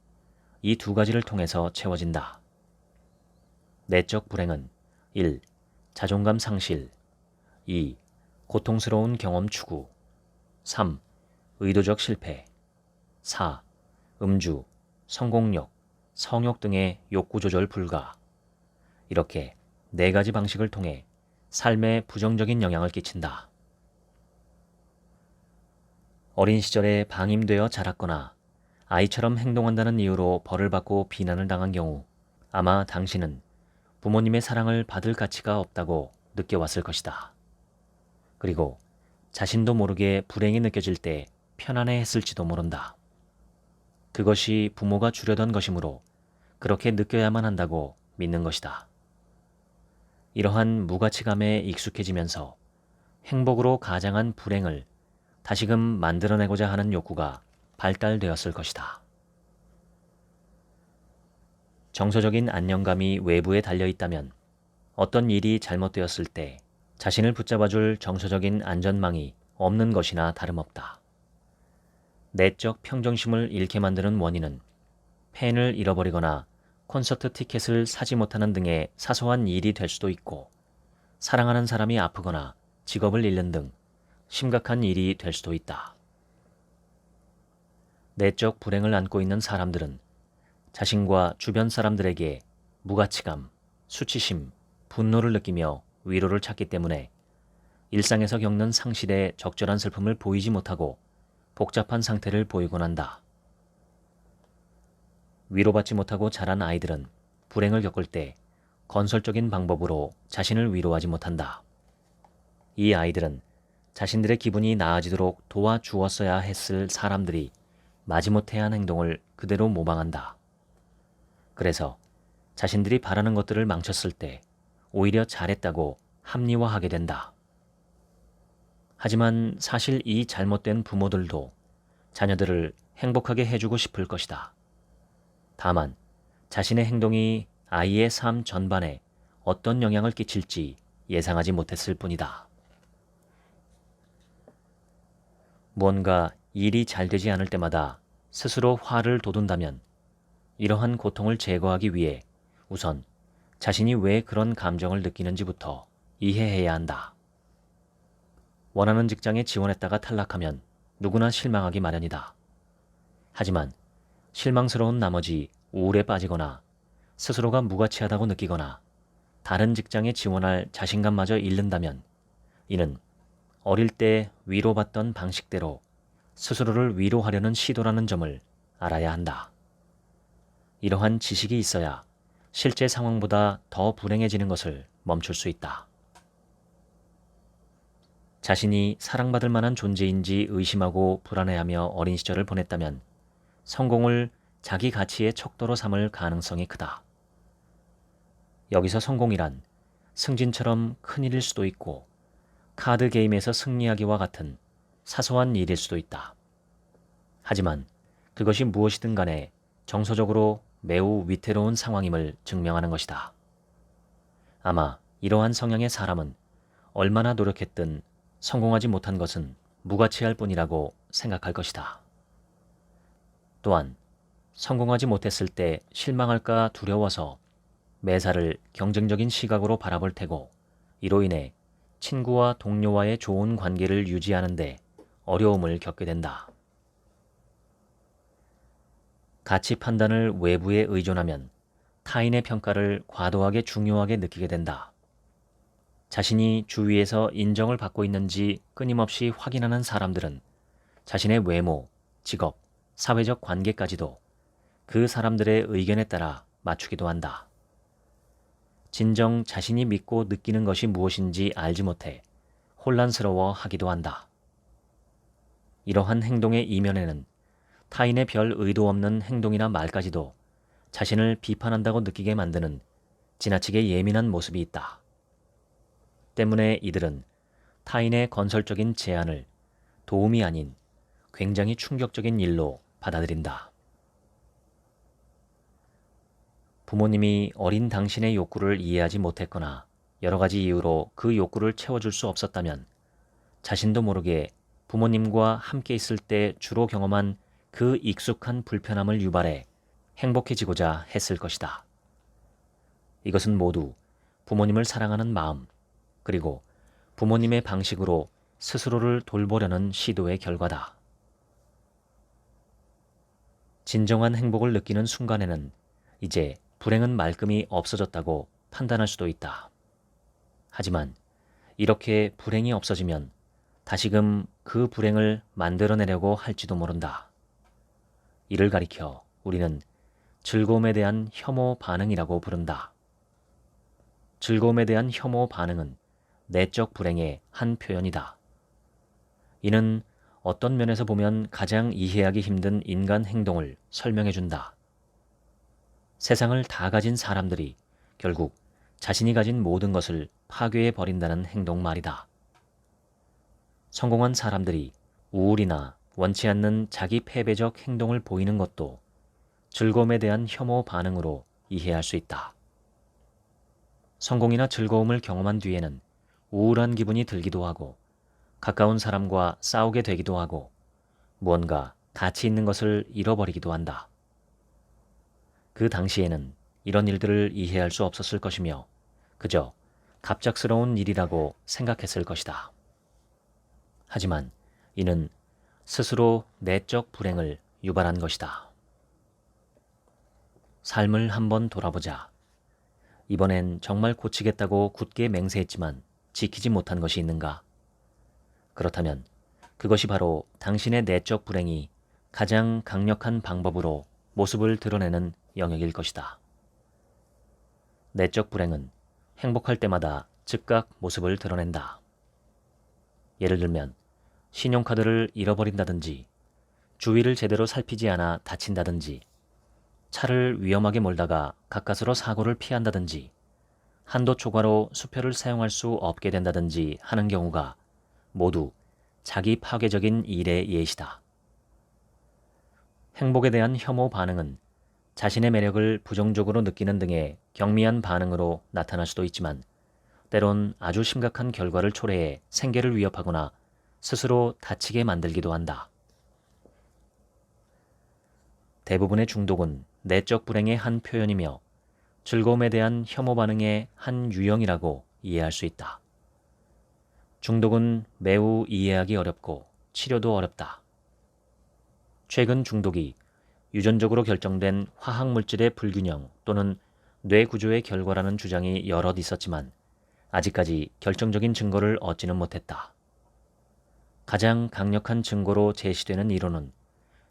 이 두 가지를 통해서 채워진다. 내적 불행은 1. 자존감 상실 2. 고통스러운 경험 추구 3. 의도적 실패 4. 음주, 성공욕, 성욕 등의 욕구 조절 불가 이렇게 네 가지 방식을 통해 삶에 부정적인 영향을 끼친다. 어린 시절에 방임되어 자랐거나 아이처럼 행동한다는 이유로 벌을 받고 비난을 당한 경우 아마 당신은 부모님의 사랑을 받을 가치가 없다고 느껴왔을 것이다. 그리고 자신도 모르게 불행이 느껴질 때 편안해했을지도 모른다. 그것이 부모가 주려던 것이므로 그렇게 느껴야만 한다고 믿는 것이다. 이러한 무가치감에 익숙해지면서 행복으로 가장한 불행을 다시금 만들어내고자 하는 욕구가 발달되었을 것이다. 정서적인 안정감이 외부에 달려있다면 어떤 일이 잘못되었을 때 자신을 붙잡아줄 정서적인 안전망이 없는 것이나 다름없다. 내적 평정심을 잃게 만드는 원인은 펜을 잃어버리거나 콘서트 티켓을 사지 못하는 등의 사소한 일이 될 수도 있고 사랑하는 사람이 아프거나 직업을 잃는 등 심각한 일이 될 수도 있다. 내적 불행을 안고 있는 사람들은 자신과 주변 사람들에게 무가치감, 수치심, 분노를 느끼며 위로를 찾기 때문에 일상에서 겪는 상실에 적절한 슬픔을 보이지 못하고 복잡한 상태를 보이곤 한다. 위로받지 못하고 자란 아이들은 불행을 겪을 때 건설적인 방법으로 자신을 위로하지 못한다. 이 아이들은 자신들의 기분이 나아지도록 도와주었어야 했을 사람들이 마지못해한 행동을 그대로 모방한다. 그래서 자신들이 바라는 것들을 망쳤을 때 오히려 잘했다고 합리화하게 된다. 하지만 사실 이 잘못된 부모들도 자녀들을 행복하게 해주고 싶을 것이다. 다만 자신의 행동이 아이의 삶 전반에 어떤 영향을 끼칠지 예상하지 못했을 뿐이다. 무언가 일이 잘 되지 않을 때마다 스스로 화를 돋운다면 이러한 고통을 제거하기 위해 우선 자신이 왜 그런 감정을 느끼는지부터 이해해야 한다. 원하는 직장에 지원했다가 탈락하면 누구나 실망하기 마련이다. 하지만 실망스러운 나머지 우울에 빠지거나 스스로가 무가치하다고 느끼거나 다른 직장에 지원할 자신감마저 잃는다면 이는 어릴 때 위로받던 방식대로 스스로를 위로하려는 시도라는 점을 알아야 한다. 이러한 지식이 있어야 실제 상황보다 더 불행해지는 것을 멈출 수 있다. 자신이 사랑받을 만한 존재인지 의심하고 불안해하며 어린 시절을 보냈다면 성공을 자기 가치의 척도로 삼을 가능성이 크다. 여기서 성공이란 승진처럼 큰일일 수도 있고 카드 게임에서 승리하기와 같은 사소한 일일 수도 있다. 하지만 그것이 무엇이든 간에 정서적으로 매우 위태로운 상황임을 증명하는 것이다. 아마 이러한 성향의 사람은 얼마나 노력했든 성공하지 못한 것은 무가치할 뿐이라고 생각할 것이다. 또한 성공하지 못했을 때 실망할까 두려워서 매사를 경쟁적인 시각으로 바라볼 테고 이로 인해 친구와 동료와의 좋은 관계를 유지하는 데 어려움을 겪게 된다. 가치 판단을 외부에 의존하면 타인의 평가를 과도하게 중요하게 느끼게 된다. 자신이 주위에서 인정을 받고 있는지 끊임없이 확인하는 사람들은 자신의 외모, 직업, 사회적 관계까지도 그 사람들의 의견에 따라 맞추기도 한다. 진정 자신이 믿고 느끼는 것이 무엇인지 알지 못해 혼란스러워 하기도 한다. 이러한 행동의 이면에는 타인의 별 의도 없는 행동이나 말까지도 자신을 비판한다고 느끼게 만드는 지나치게 예민한 모습이 있다. 때문에 이들은 타인의 건설적인 제안을 도움이 아닌 굉장히 충격적인 일로 받아들인다. 부모님이 어린 당신의 욕구를 이해하지 못했거나 여러 가지 이유로 그 욕구를 채워줄 수 없었다면 자신도 모르게 부모님과 함께 있을 때 주로 경험한 그 익숙한 불편함을 유발해 행복해지고자 했을 것이다. 이것은 모두 부모님을 사랑하는 마음, 그리고 부모님의 방식으로 스스로를 돌보려는 시도의 결과다. 진정한 행복을 느끼는 순간에는 이제 불행은 말끔히 없어졌다고 판단할 수도 있다. 하지만 이렇게 불행이 없어지면 다시금 그 불행을 만들어내려고 할지도 모른다. 이를 가리켜 우리는 즐거움에 대한 혐오 반응이라고 부른다. 즐거움에 대한 혐오 반응은 내적 불행의 한 표현이다. 이는 어떤 면에서 보면 가장 이해하기 힘든 인간 행동을 설명해준다. 세상을 다 가진 사람들이 결국 자신이 가진 모든 것을 파괴해버린다는 행동 말이다. 성공한 사람들이 우울이나 원치 않는 자기 패배적 행동을 보이는 것도 즐거움에 대한 혐오 반응으로 이해할 수 있다. 성공이나 즐거움을 경험한 뒤에는 우울한 기분이 들기도 하고 가까운 사람과 싸우게 되기도 하고 무언가 가치 있는 것을 잃어버리기도 한다. 그 당시에는 이런 일들을 이해할 수 없었을 것이며 그저 갑작스러운 일이라고 생각했을 것이다. 하지만 이는 스스로 내적 불행을 유발한 것이다. 삶을 한번 돌아보자. 이번엔 정말 고치겠다고 굳게 맹세했지만 지키지 못한 것이 있는가? 그렇다면 그것이 바로 당신의 내적 불행이 가장 강력한 방법으로 모습을 드러내는 영역일 것이다. 내적 불행은 행복할 때마다 즉각 모습을 드러낸다. 예를 들면 신용카드를 잃어버린다든지 주위를 제대로 살피지 않아 다친다든지 차를 위험하게 몰다가 가까스로 사고를 피한다든지 한도 초과로 수표를 사용할 수 없게 된다든지 하는 경우가 모두 자기 파괴적인 일의 예시다. 행복에 대한 혐오 반응은 자신의 매력을 부정적으로 느끼는 등의 경미한 반응으로 나타날 수도 있지만 때론 아주 심각한 결과를 초래해 생계를 위협하거나 스스로 다치게 만들기도 한다. 대부분의 중독은 내적 불행의 한 표현이며 즐거움에 대한 혐오 반응의 한 유형이라고 이해할 수 있다. 중독은 매우 이해하기 어렵고 치료도 어렵다. 최근 중독이 유전적으로 결정된 화학물질의 불균형 또는 뇌 구조의 결과라는 주장이 여럿 있었지만 아직까지 결정적인 증거를 얻지는 못했다. 가장 강력한 증거로 제시되는 이론은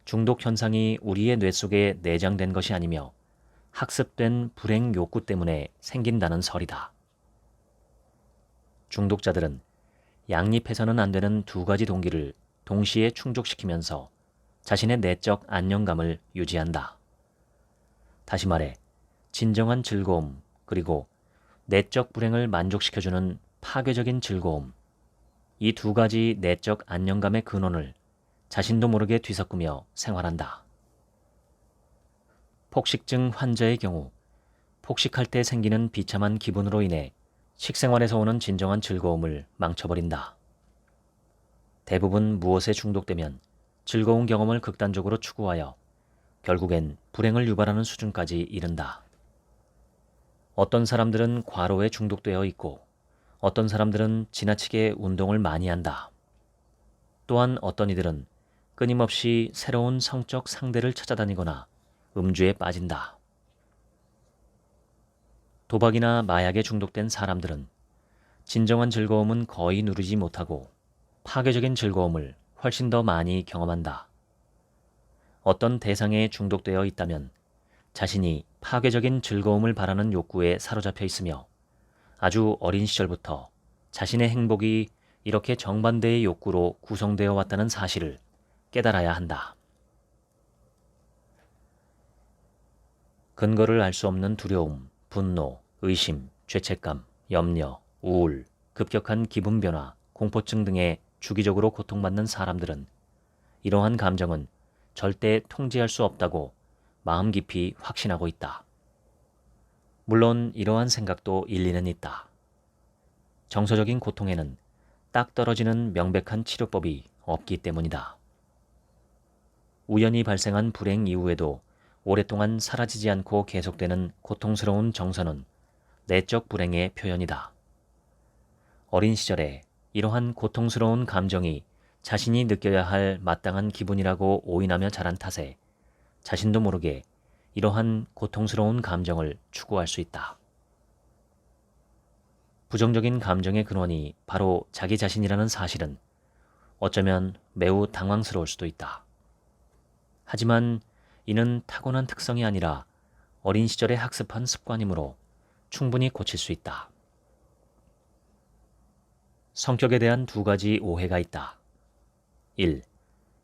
중독 현상이 우리의 뇌 속에 내장된 것이 아니며 학습된 불행 욕구 때문에 생긴다는 설이다. 중독자들은 양립해서는 안 되는 두 가지 동기를 동시에 충족시키면서 자신의 내적 안정감을 유지한다. 다시 말해, 진정한 즐거움 그리고 내적 불행을 만족시켜주는 파괴적인 즐거움, 이 두 가지 내적 안정감의 근원을 자신도 모르게 뒤섞으며 생활한다. 폭식증 환자의 경우 폭식할 때 생기는 비참한 기분으로 인해 식생활에서 오는 진정한 즐거움을 망쳐버린다. 대부분 무엇에 중독되면 즐거운 경험을 극단적으로 추구하여 결국엔 불행을 유발하는 수준까지 이른다. 어떤 사람들은 과로에 중독되어 있고 어떤 사람들은 지나치게 운동을 많이 한다. 또한 어떤 이들은 끊임없이 새로운 성적 상대를 찾아다니거나 음주에 빠진다. 도박이나 마약에 중독된 사람들은 진정한 즐거움은 거의 누리지 못하고 파괴적인 즐거움을 훨씬 더 많이 경험한다. 어떤 대상에 중독되어 있다면 자신이 파괴적인 즐거움을 바라는 욕구에 사로잡혀 있으며 아주 어린 시절부터 자신의 행복이 이렇게 정반대의 욕구로 구성되어 왔다는 사실을 깨달아야 한다. 근거를 알 수 없는 두려움, 분노, 의심, 죄책감, 염려, 우울, 급격한 기분 변화, 공포증 등에 주기적으로 고통받는 사람들은 이러한 감정은 절대 통제할 수 없다고 마음 깊이 확신하고 있다. 물론 이러한 생각도 일리는 있다. 정서적인 고통에는 딱 떨어지는 명백한 치료법이 없기 때문이다. 우연히 발생한 불행 이후에도 오랫동안 사라지지 않고 계속되는 고통스러운 정서는 내적 불행의 표현이다. 어린 시절에 이러한 고통스러운 감정이 자신이 느껴야 할 마땅한 기분이라고 오인하며 자란 탓에 자신도 모르게 이러한 고통스러운 감정을 추구할 수 있다. 부정적인 감정의 근원이 바로 자기 자신이라는 사실은 어쩌면 매우 당황스러울 수도 있다. 하지만 이는 타고난 특성이 아니라 어린 시절에 학습한 습관이므로 충분히 고칠 수 있다. 성격에 대한 두 가지 오해가 있다. 1.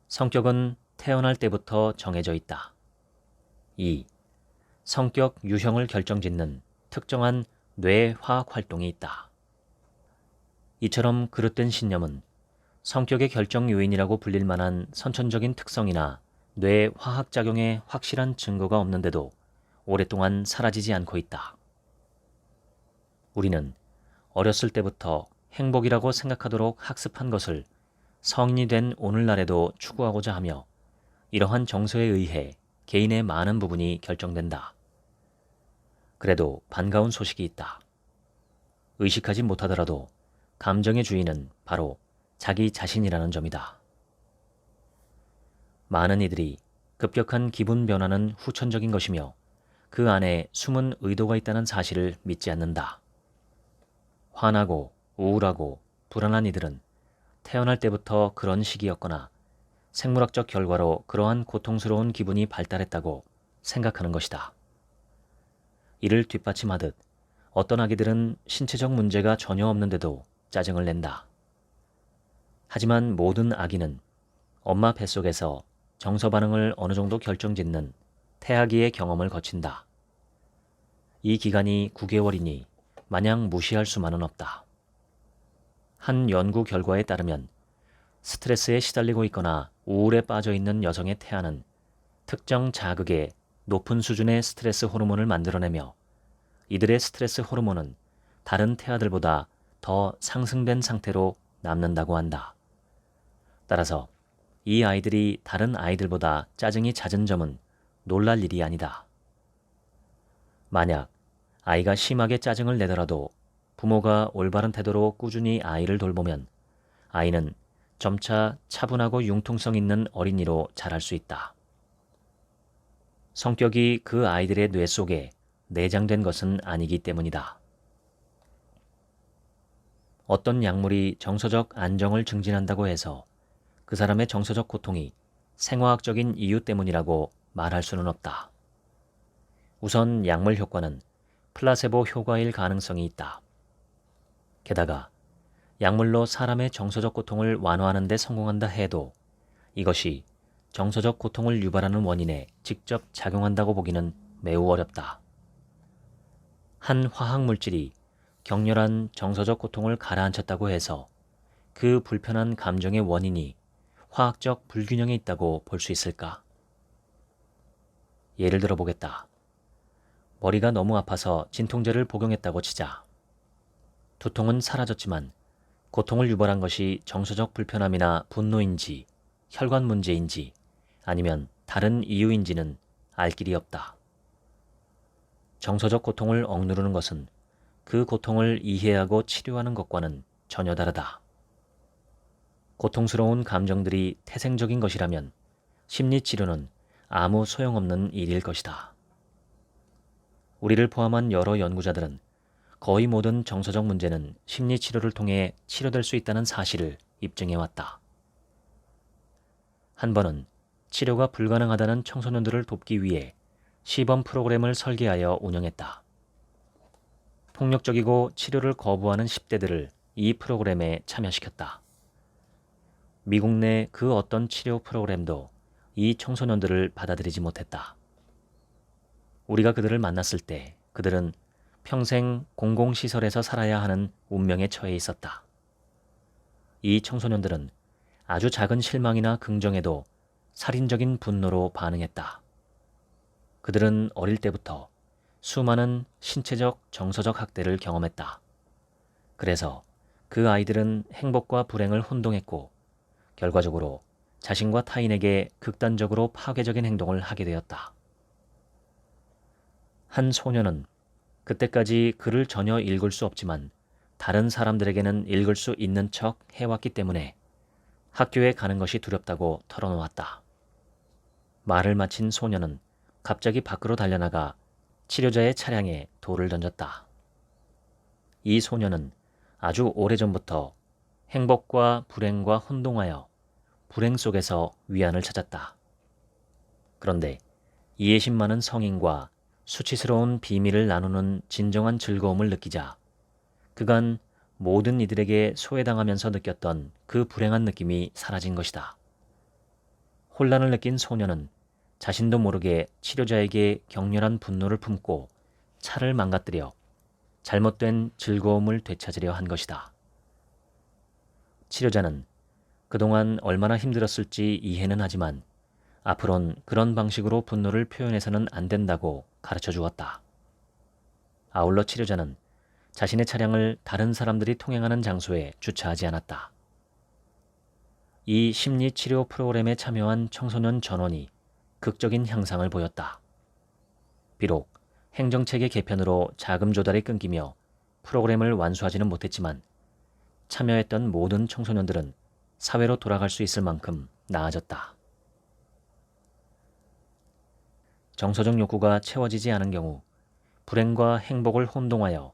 성격은 태어날 때부터 정해져 있다. 2. 성격 유형을 결정짓는 특정한 뇌 화학 활동이 있다. 이처럼 그릇된 신념은 성격의 결정 요인이라고 불릴 만한 선천적인 특성이나 뇌 화학작용에 확실한 증거가 없는데도 오랫동안 사라지지 않고 있다. 우리는 어렸을 때부터 행복이라고 생각하도록 학습한 것을 성인이 된 오늘날에도 추구하고자 하며 이러한 정서에 의해 개인의 많은 부분이 결정된다. 그래도 반가운 소식이 있다. 의식하지 못하더라도 감정의 주인은 바로 자기 자신이라는 점이다. 많은 이들이 급격한 기분 변화는 후천적인 것이며 그 안에 숨은 의도가 있다는 사실을 믿지 않는다. 화나고 우울하고 불안한 이들은 태어날 때부터 그런 시기였거나 생물학적 결과로 그러한 고통스러운 기분이 발달했다고 생각하는 것이다. 이를 뒷받침하듯 어떤 아기들은 신체적 문제가 전혀 없는데도 짜증을 낸다. 하지만 모든 아기는 엄마 뱃속에서 정서 반응을 어느 정도 결정짓는 태아기의 경험을 거친다. 이 기간이 9개월이니 마냥 무시할 수만은 없다. 한 연구 결과에 따르면 스트레스에 시달리고 있거나 우울에 빠져 있는 여성의 태아는 특정 자극에 높은 수준의 스트레스 호르몬을 만들어내며 이들의 스트레스 호르몬은 다른 태아들보다 더 상승된 상태로 남는다고 한다. 따라서 이 아이들이 다른 아이들보다 짜증이 잦은 점은 놀랄 일이 아니다. 만약 아이가 심하게 짜증을 내더라도 부모가 올바른 태도로 꾸준히 아이를 돌보면 아이는 점차 차분하고 융통성 있는 어린이로 자랄 수 있다. 성격이 그 아이들의 뇌 속에 내장된 것은 아니기 때문이다. 어떤 약물이 정서적 안정을 증진한다고 해서 그 사람의 정서적 고통이 생화학적인 이유 때문이라고 말할 수는 없다. 우선 약물 효과는 플라세보 효과일 가능성이 있다. 게다가 약물로 사람의 정서적 고통을 완화하는 데 성공한다 해도 이것이 정서적 고통을 유발하는 원인에 직접 작용한다고 보기는 매우 어렵다. 한 화학물질이 격렬한 정서적 고통을 가라앉혔다고 해서 그 불편한 감정의 원인이 화학적 불균형에 있다고 볼 수 있을까? 예를 들어 보겠다. 머리가 너무 아파서 진통제를 복용했다고 치자. 두통은 사라졌지만 고통을 유발한 것이 정서적 불편함이나 분노인지 혈관 문제인지 아니면 다른 이유인지는 알 길이 없다. 정서적 고통을 억누르는 것은 그 고통을 이해하고 치료하는 것과는 전혀 다르다. 고통스러운 감정들이 태생적인 것이라면 심리치료는 아무 소용없는 일일 것이다. 우리를 포함한 여러 연구자들은 거의 모든 정서적 문제는 심리치료를 통해 치료될 수 있다는 사실을 입증해왔다. 한 번은 치료가 불가능하다는 청소년들을 돕기 위해 시범 프로그램을 설계하여 운영했다. 폭력적이고 치료를 거부하는 10대들을 이 프로그램에 참여시켰다. 미국 내 그 어떤 치료 프로그램도 이 청소년들을 받아들이지 못했다. 우리가 그들을 만났을 때 그들은 평생 공공시설에서 살아야 하는 운명에 처해 있었다. 이 청소년들은 아주 작은 실망이나 긍정에도 살인적인 분노로 반응했다. 그들은 어릴 때부터 수많은 신체적, 정서적 학대를 경험했다. 그래서 그 아이들은 행복과 불행을 혼동했고 결과적으로 자신과 타인에게 극단적으로 파괴적인 행동을 하게 되었다. 한 소녀는 그때까지 글을 전혀 읽을 수 없지만 다른 사람들에게는 읽을 수 있는 척 해왔기 때문에 학교에 가는 것이 두렵다고 털어놓았다. 말을 마친 소녀는 갑자기 밖으로 달려나가 치료자의 차량에 돌을 던졌다. 이 소녀는 아주 오래전부터 행복과 불행과 혼동하여 불행 속에서 위안을 찾았다. 그런데 이해심 많은 성인과 수치스러운 비밀을 나누는 진정한 즐거움을 느끼자 그간 모든 이들에게 소외당하면서 느꼈던 그 불행한 느낌이 사라진 것이다. 혼란을 느낀 소녀는 자신도 모르게 치료자에게 격렬한 분노를 품고 차를 망가뜨려 잘못된 즐거움을 되찾으려 한 것이다. 치료자는 그동안 얼마나 힘들었을지 이해는 하지만 앞으론 그런 방식으로 분노를 표현해서는 안 된다고 가르쳐 주었다. 아울러 치료자는 자신의 차량을 다른 사람들이 통행하는 장소에 주차하지 않았다. 이 심리치료 프로그램에 참여한 청소년 전원이 극적인 향상을 보였다. 비록 행정체계 개편으로 자금 조달이 끊기며 프로그램을 완수하지는 못했지만 참여했던 모든 청소년들은 사회로 돌아갈 수 있을 만큼 나아졌다. 정서적 욕구가 채워지지 않은 경우 불행과 행복을 혼동하여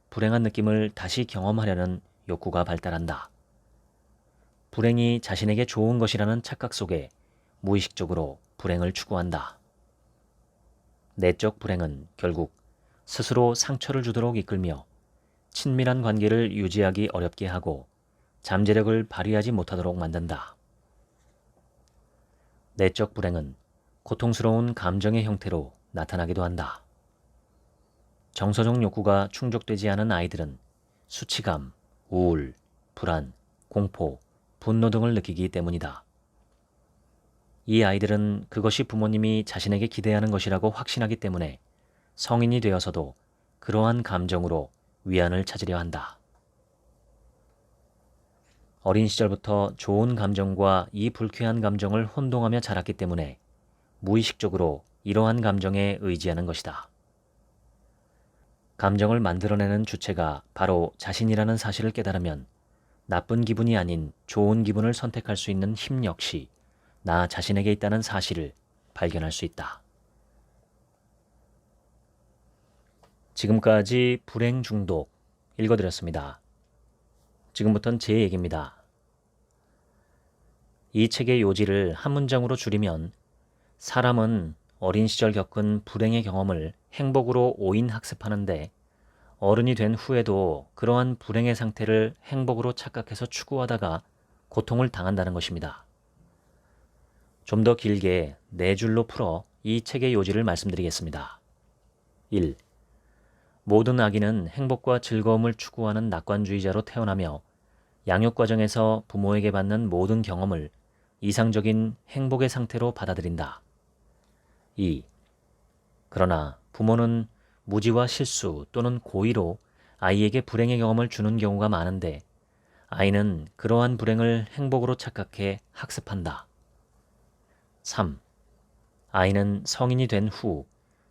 불행한 느낌을 다시 경험하려는 욕구가 발달한다. 불행이 자신에게 좋은 것이라는 착각 속에 무의식적으로 불행을 추구한다. 내적 불행은 결국 스스로 상처를 주도록 이끌며 친밀한 관계를 유지하기 어렵게 하고 잠재력을 발휘하지 못하도록 만든다. 내적 불행은 고통스러운 감정의 형태로 나타나기도 한다. 정서적 욕구가 충족되지 않은 아이들은 수치감, 우울, 불안, 공포, 분노 등을 느끼기 때문이다. 이 아이들은 그것이 부모님이 자신에게 기대하는 것이라고 확신하기 때문에 성인이 되어서도 그러한 감정으로 위안을 찾으려 한다. 어린 시절부터 좋은 감정과 이 불쾌한 감정을 혼동하며 자랐기 때문에 무의식적으로 이러한 감정에 의지하는 것이다. 감정을 만들어내는 주체가 바로 자신이라는 사실을 깨달으면 나쁜 기분이 아닌 좋은 기분을 선택할 수 있는 힘 역시 나 자신에게 있다는 사실을 발견할 수 있다. 지금까지 불행 중독 읽어드렸습니다. 지금부터는 제 얘기입니다. 이 책의 요지를 한 문장으로 줄이면 사람은 어린 시절 겪은 불행의 경험을 행복으로 오인 학습하는데 어른이 된 후에도 그러한 불행의 상태를 행복으로 착각해서 추구하다가 고통을 당한다는 것입니다. 좀 더 길게 네 줄로 풀어 이 책의 요지를 말씀드리겠습니다. 1. 모든 아기는 행복과 즐거움을 추구하는 낙관주의자로 태어나며 양육 과정에서 부모에게 받는 모든 경험을 이상적인 행복의 상태로 받아들인다. 2. 그러나 부모는 무지와 실수 또는 고의로 아이에게 불행의 경험을 주는 경우가 많은데 아이는 그러한 불행을 행복으로 착각해 학습한다. 3. 아이는 성인이 된 후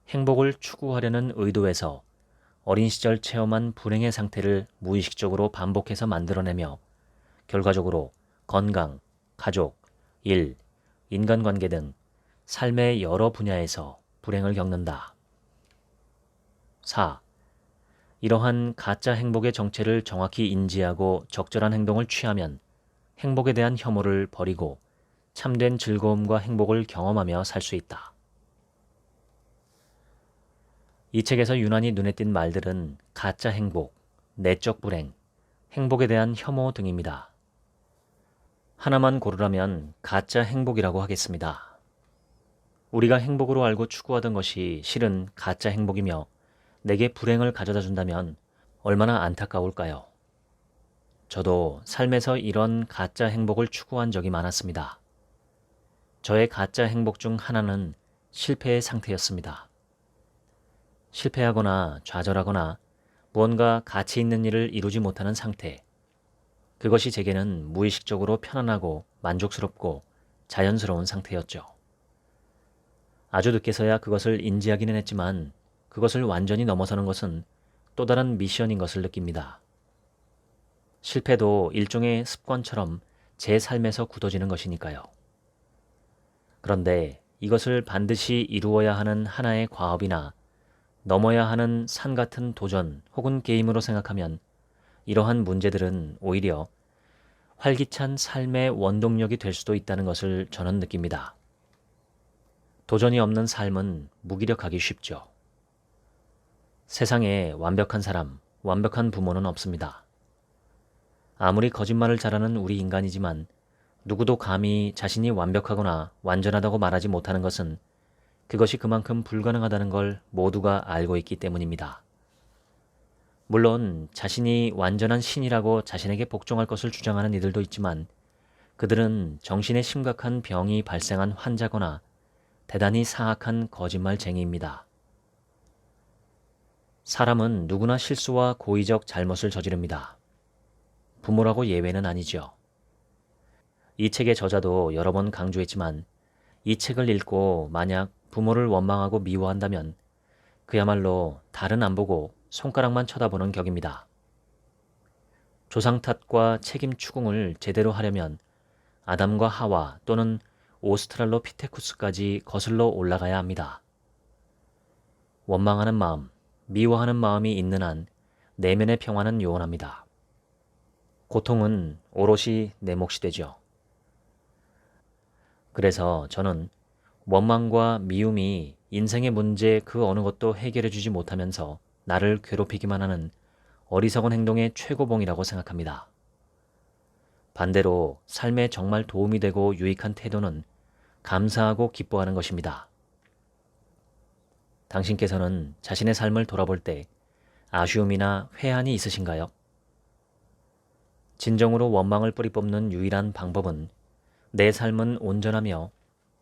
행복을 추구하려는 의도에서 어린 시절 체험한 불행의 상태를 무의식적으로 반복해서 만들어내며 결과적으로 건강, 가족, 일, 인간관계 등 삶의 여러 분야에서 불행을 겪는다. 4. 이러한 가짜 행복의 정체를 정확히 인지하고 적절한 행동을 취하면 행복에 대한 혐오를 버리고 참된 즐거움과 행복을 경험하며 살 수 있다. 이 책에서 유난히 눈에 띈 말들은 가짜 행복, 내적 불행, 행복에 대한 혐오 등입니다. 하나만 고르라면 가짜 행복이라고 하겠습니다. 우리가 행복으로 알고 추구하던 것이 실은 가짜 행복이며 내게 불행을 가져다 준다면 얼마나 안타까울까요? 저도 삶에서 이런 가짜 행복을 추구한 적이 많았습니다. 저의 가짜 행복 중 하나는 실패의 상태였습니다. 실패하거나 좌절하거나 무언가 가치 있는 일을 이루지 못하는 상태. 그것이 제게는 무의식적으로 편안하고 만족스럽고 자연스러운 상태였죠. 아주 늦게서야 그것을 인지하기는 했지만 그것을 완전히 넘어서는 것은 또 다른 미션인 것을 느낍니다. 실패도 일종의 습관처럼 제 삶에서 굳어지는 것이니까요. 그런데 이것을 반드시 이루어야 하는 하나의 과업이나 넘어야 하는 산 같은 도전 혹은 게임으로 생각하면 이러한 문제들은 오히려 활기찬 삶의 원동력이 될 수도 있다는 것을 저는 느낍니다. 도전이 없는 삶은 무기력하기 쉽죠. 세상에 완벽한 사람, 완벽한 부모는 없습니다. 아무리 거짓말을 잘하는 우리 인간이지만 누구도 감히 자신이 완벽하거나 완전하다고 말하지 못하는 것은 그것이 그만큼 불가능하다는 걸 모두가 알고 있기 때문입니다. 물론 자신이 완전한 신이라고 자신에게 복종할 것을 주장하는 이들도 있지만 그들은 정신에 심각한 병이 발생한 환자거나 대단히 사악한 거짓말쟁이입니다. 사람은 누구나 실수와 고의적 잘못을 저지릅니다. 부모라고 예외는 아니죠. 이 책의 저자도 여러 번 강조했지만 이 책을 읽고 만약 부모를 원망하고 미워한다면 그야말로 달은 안 보고 손가락만 쳐다보는 격입니다. 조상 탓과 책임 추궁을 제대로 하려면 아담과 하와 또는 오스트랄로피테쿠스까지 거슬러 올라가야 합니다. 원망하는 마음, 미워하는 마음이 있는 한 내면의 평화는 요원합니다. 고통은 오롯이 내 몫이 되죠. 그래서 저는 원망과 미움이 인생의 문제 그 어느 것도 해결해주지 못하면서 나를 괴롭히기만 하는 어리석은 행동의 최고봉이라고 생각합니다. 반대로 삶에 정말 도움이 되고 유익한 태도는 감사하고 기뻐하는 것입니다. 당신께서는 자신의 삶을 돌아볼 때 아쉬움이나 회한이 있으신가요? 진정으로 원망을 뿌리 뽑는 유일한 방법은 내 삶은 온전하며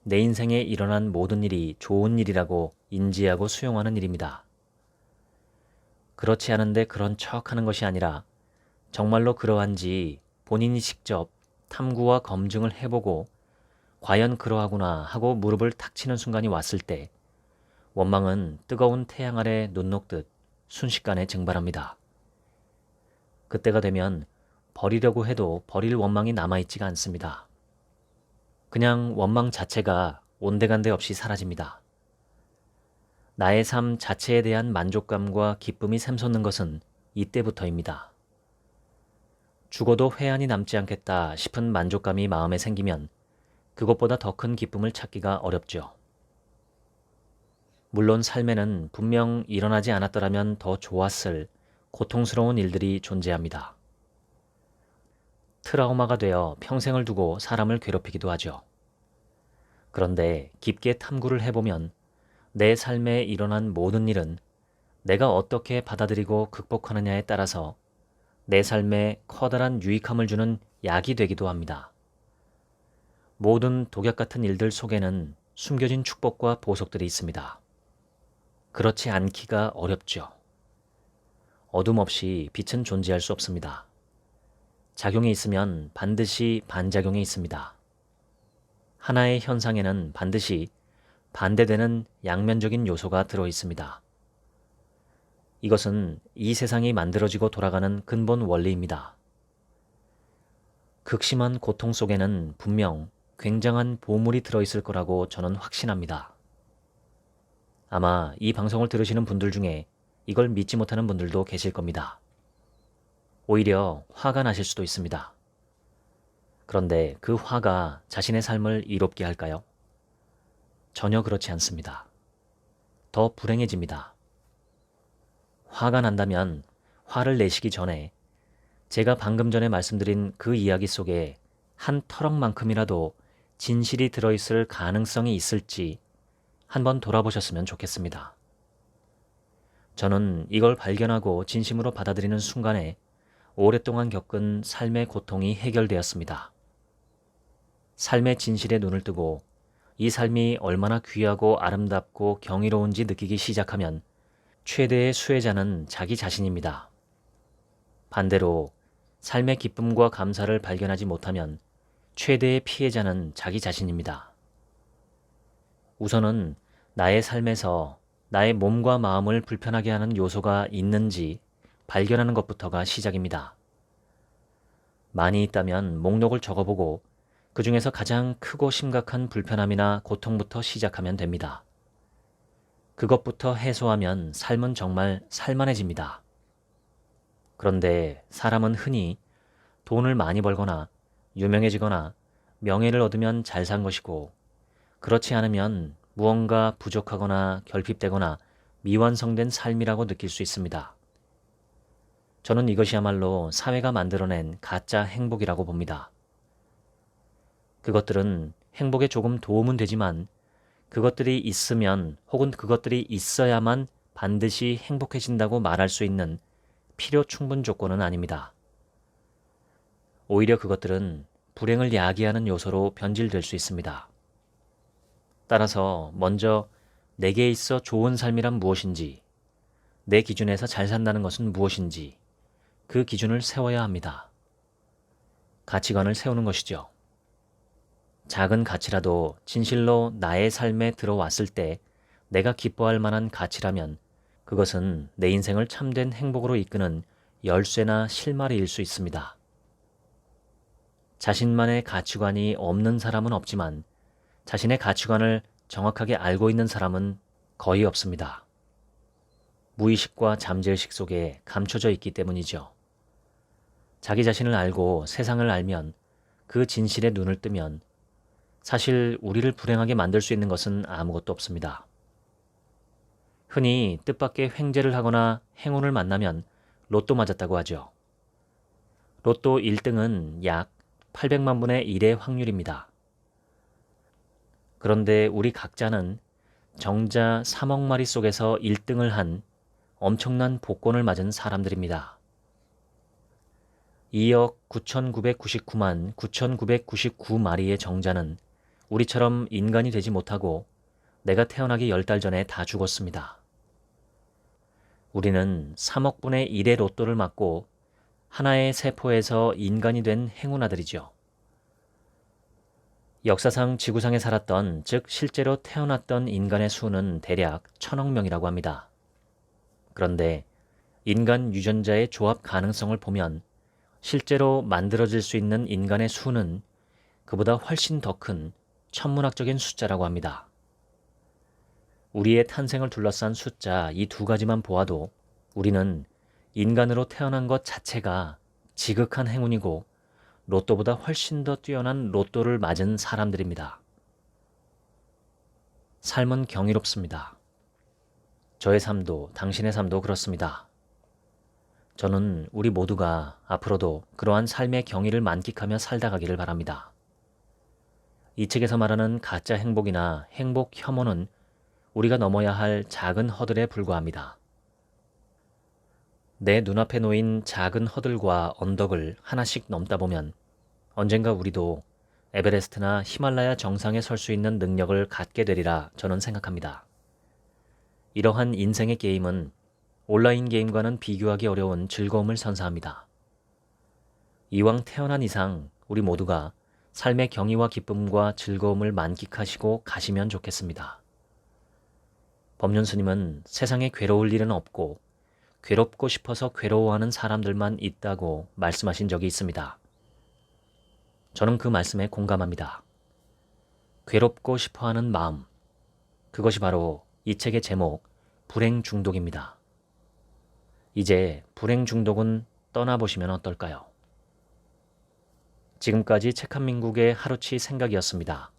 내 인생에 일어난 모든 일이 좋은 일이라고 인지하고 수용하는 일입니다. 그렇지 않은데 그런 척하는 것이 아니라 정말로 그러한지 본인이 직접 탐구와 검증을 해보고 과연 그러하구나 하고 무릎을 탁 치는 순간이 왔을 때 원망은 뜨거운 태양 아래 눈 녹듯 순식간에 증발합니다. 그때가 되면 버리려고 해도 버릴 원망이 남아있지가 않습니다. 그냥 원망 자체가 온데간데 없이 사라집니다. 나의 삶 자체에 대한 만족감과 기쁨이 샘솟는 것은 이때부터입니다. 죽어도 회한이 남지 않겠다 싶은 만족감이 마음에 생기면 그것보다 더 큰 기쁨을 찾기가 어렵죠. 물론 삶에는 분명 일어나지 않았더라면 더 좋았을 고통스러운 일들이 존재합니다. 트라우마가 되어 평생을 두고 사람을 괴롭히기도 하죠. 그런데 깊게 탐구를 해보면 내 삶에 일어난 모든 일은 내가 어떻게 받아들이고 극복하느냐에 따라서 내 삶에 커다란 유익함을 주는 약이 되기도 합니다. 모든 독약 같은 일들 속에는 숨겨진 축복과 보석들이 있습니다. 그렇지 않기가 어렵죠. 어둠 없이 빛은 존재할 수 없습니다. 작용이 있으면 반드시 반작용이 있습니다. 하나의 현상에는 반드시 반대되는 양면적인 요소가 들어 있습니다. 이것은 이 세상이 만들어지고 돌아가는 근본 원리입니다. 극심한 고통 속에는 분명 굉장한 보물이 들어있을 거라고 저는 확신합니다. 아마 이 방송을 들으시는 분들 중에 이걸 믿지 못하는 분들도 계실 겁니다. 오히려 화가 나실 수도 있습니다. 그런데 그 화가 자신의 삶을 이롭게 할까요? 전혀 그렇지 않습니다. 더 불행해집니다. 화가 난다면 화를 내시기 전에 제가 방금 전에 말씀드린 그 이야기 속에 한 터럭만큼이라도 진실이 들어있을 가능성이 있을지 한번 돌아보셨으면 좋겠습니다. 저는 이걸 발견하고 진심으로 받아들이는 순간에 오랫동안 겪은 삶의 고통이 해결되었습니다. 삶의 진실에 눈을 뜨고 이 삶이 얼마나 귀하고 아름답고 경이로운지 느끼기 시작하면 최대의 수혜자는 자기 자신입니다. 반대로 삶의 기쁨과 감사를 발견하지 못하면 최대의 피해자는 자기 자신입니다. 우선은 나의 삶에서 나의 몸과 마음을 불편하게 하는 요소가 있는지 발견하는 것부터가 시작입니다. 많이 있다면 목록을 적어보고 그 중에서 가장 크고 심각한 불편함이나 고통부터 시작하면 됩니다. 그것부터 해소하면 삶은 정말 살만해집니다. 그런데 사람은 흔히 돈을 많이 벌거나 유명해지거나 명예를 얻으면 잘 산 것이고 그렇지 않으면 무언가 부족하거나 결핍되거나 미완성된 삶이라고 느낄 수 있습니다. 저는 이것이야말로 사회가 만들어낸 가짜 행복이라고 봅니다. 그것들은 행복에 조금 도움은 되지만 그것들이 있으면 혹은 그것들이 있어야만 반드시 행복해진다고 말할 수 있는 필요 충분 조건은 아닙니다. 오히려 그것들은 불행을 야기하는 요소로 변질될 수 있습니다. 따라서 먼저 내게 있어 좋은 삶이란 무엇인지, 내 기준에서 잘 산다는 것은 무엇인지 그 기준을 세워야 합니다. 가치관을 세우는 것이죠. 작은 가치라도 진실로 나의 삶에 들어왔을 때 내가 기뻐할 만한 가치라면 그것은 내 인생을 참된 행복으로 이끄는 열쇠나 실마리일 수 있습니다. 자신만의 가치관이 없는 사람은 없지만 자신의 가치관을 정확하게 알고 있는 사람은 거의 없습니다. 무의식과 잠재의식 속에 감춰져 있기 때문이죠. 자기 자신을 알고 세상을 알면 그 진실에 눈을 뜨면 사실 우리를 불행하게 만들 수 있는 것은 아무것도 없습니다. 흔히 뜻밖의 횡재를 하거나 행운을 만나면 로또 맞았다고 하죠. 로또 1등은 약 800만 분의 1의 확률입니다. 그런데 우리 각자는 정자 3억 마리 속에서 1등을 한 엄청난 복권을 맞은 사람들입니다. 2억 9,999만 9,999마리의 정자는 우리처럼 인간이 되지 못하고 내가 태어나기 10달 전에 다 죽었습니다. 우리는 3억 분의 1의 로또를 맞고 하나의 세포에서 인간이 된 행운아들이죠. 역사상 지구상에 살았던, 즉 실제로 태어났던 인간의 수는 대략 1000억 명이라고 합니다. 그런데 인간 유전자의 조합 가능성을 보면 실제로 만들어질 수 있는 인간의 수는 그보다 훨씬 더 큰 천문학적인 숫자라고 합니다. 우리의 탄생을 둘러싼 숫자 이 두 가지만 보아도 우리는 인간으로 태어난 것 자체가 지극한 행운이고 로또보다 훨씬 더 뛰어난 로또를 맞은 사람들입니다. 삶은 경이롭습니다. 저의 삶도 당신의 삶도 그렇습니다. 저는 우리 모두가 앞으로도 그러한 삶의 경의를 만끽하며 살다 가기를 바랍니다. 이 책에서 말하는 가짜 행복이나 행복 혐오는 우리가 넘어야 할 작은 허들에 불과합니다. 내 눈앞에 놓인 작은 허들과 언덕을 하나씩 넘다 보면 언젠가 우리도 에베레스트나 히말라야 정상에 설 수 있는 능력을 갖게 되리라 저는 생각합니다. 이러한 인생의 게임은 온라인 게임과는 비교하기 어려운 즐거움을 선사합니다. 이왕 태어난 이상 우리 모두가 삶의 경의와 기쁨과 즐거움을 만끽하시고 가시면 좋겠습니다. 법륜스님은 세상에 괴로울 일은 없고 괴롭고 싶어서 괴로워하는 사람들만 있다고 말씀하신 적이 있습니다. 저는 그 말씀에 공감합니다. 괴롭고 싶어하는 마음, 그것이 바로 이 책의 제목 불행 중독입니다. 이제 불행 중독은 떠나보시면 어떨까요? 지금까지 책 한 민국의 하루치 생각이었습니다.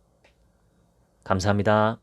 감사합니다.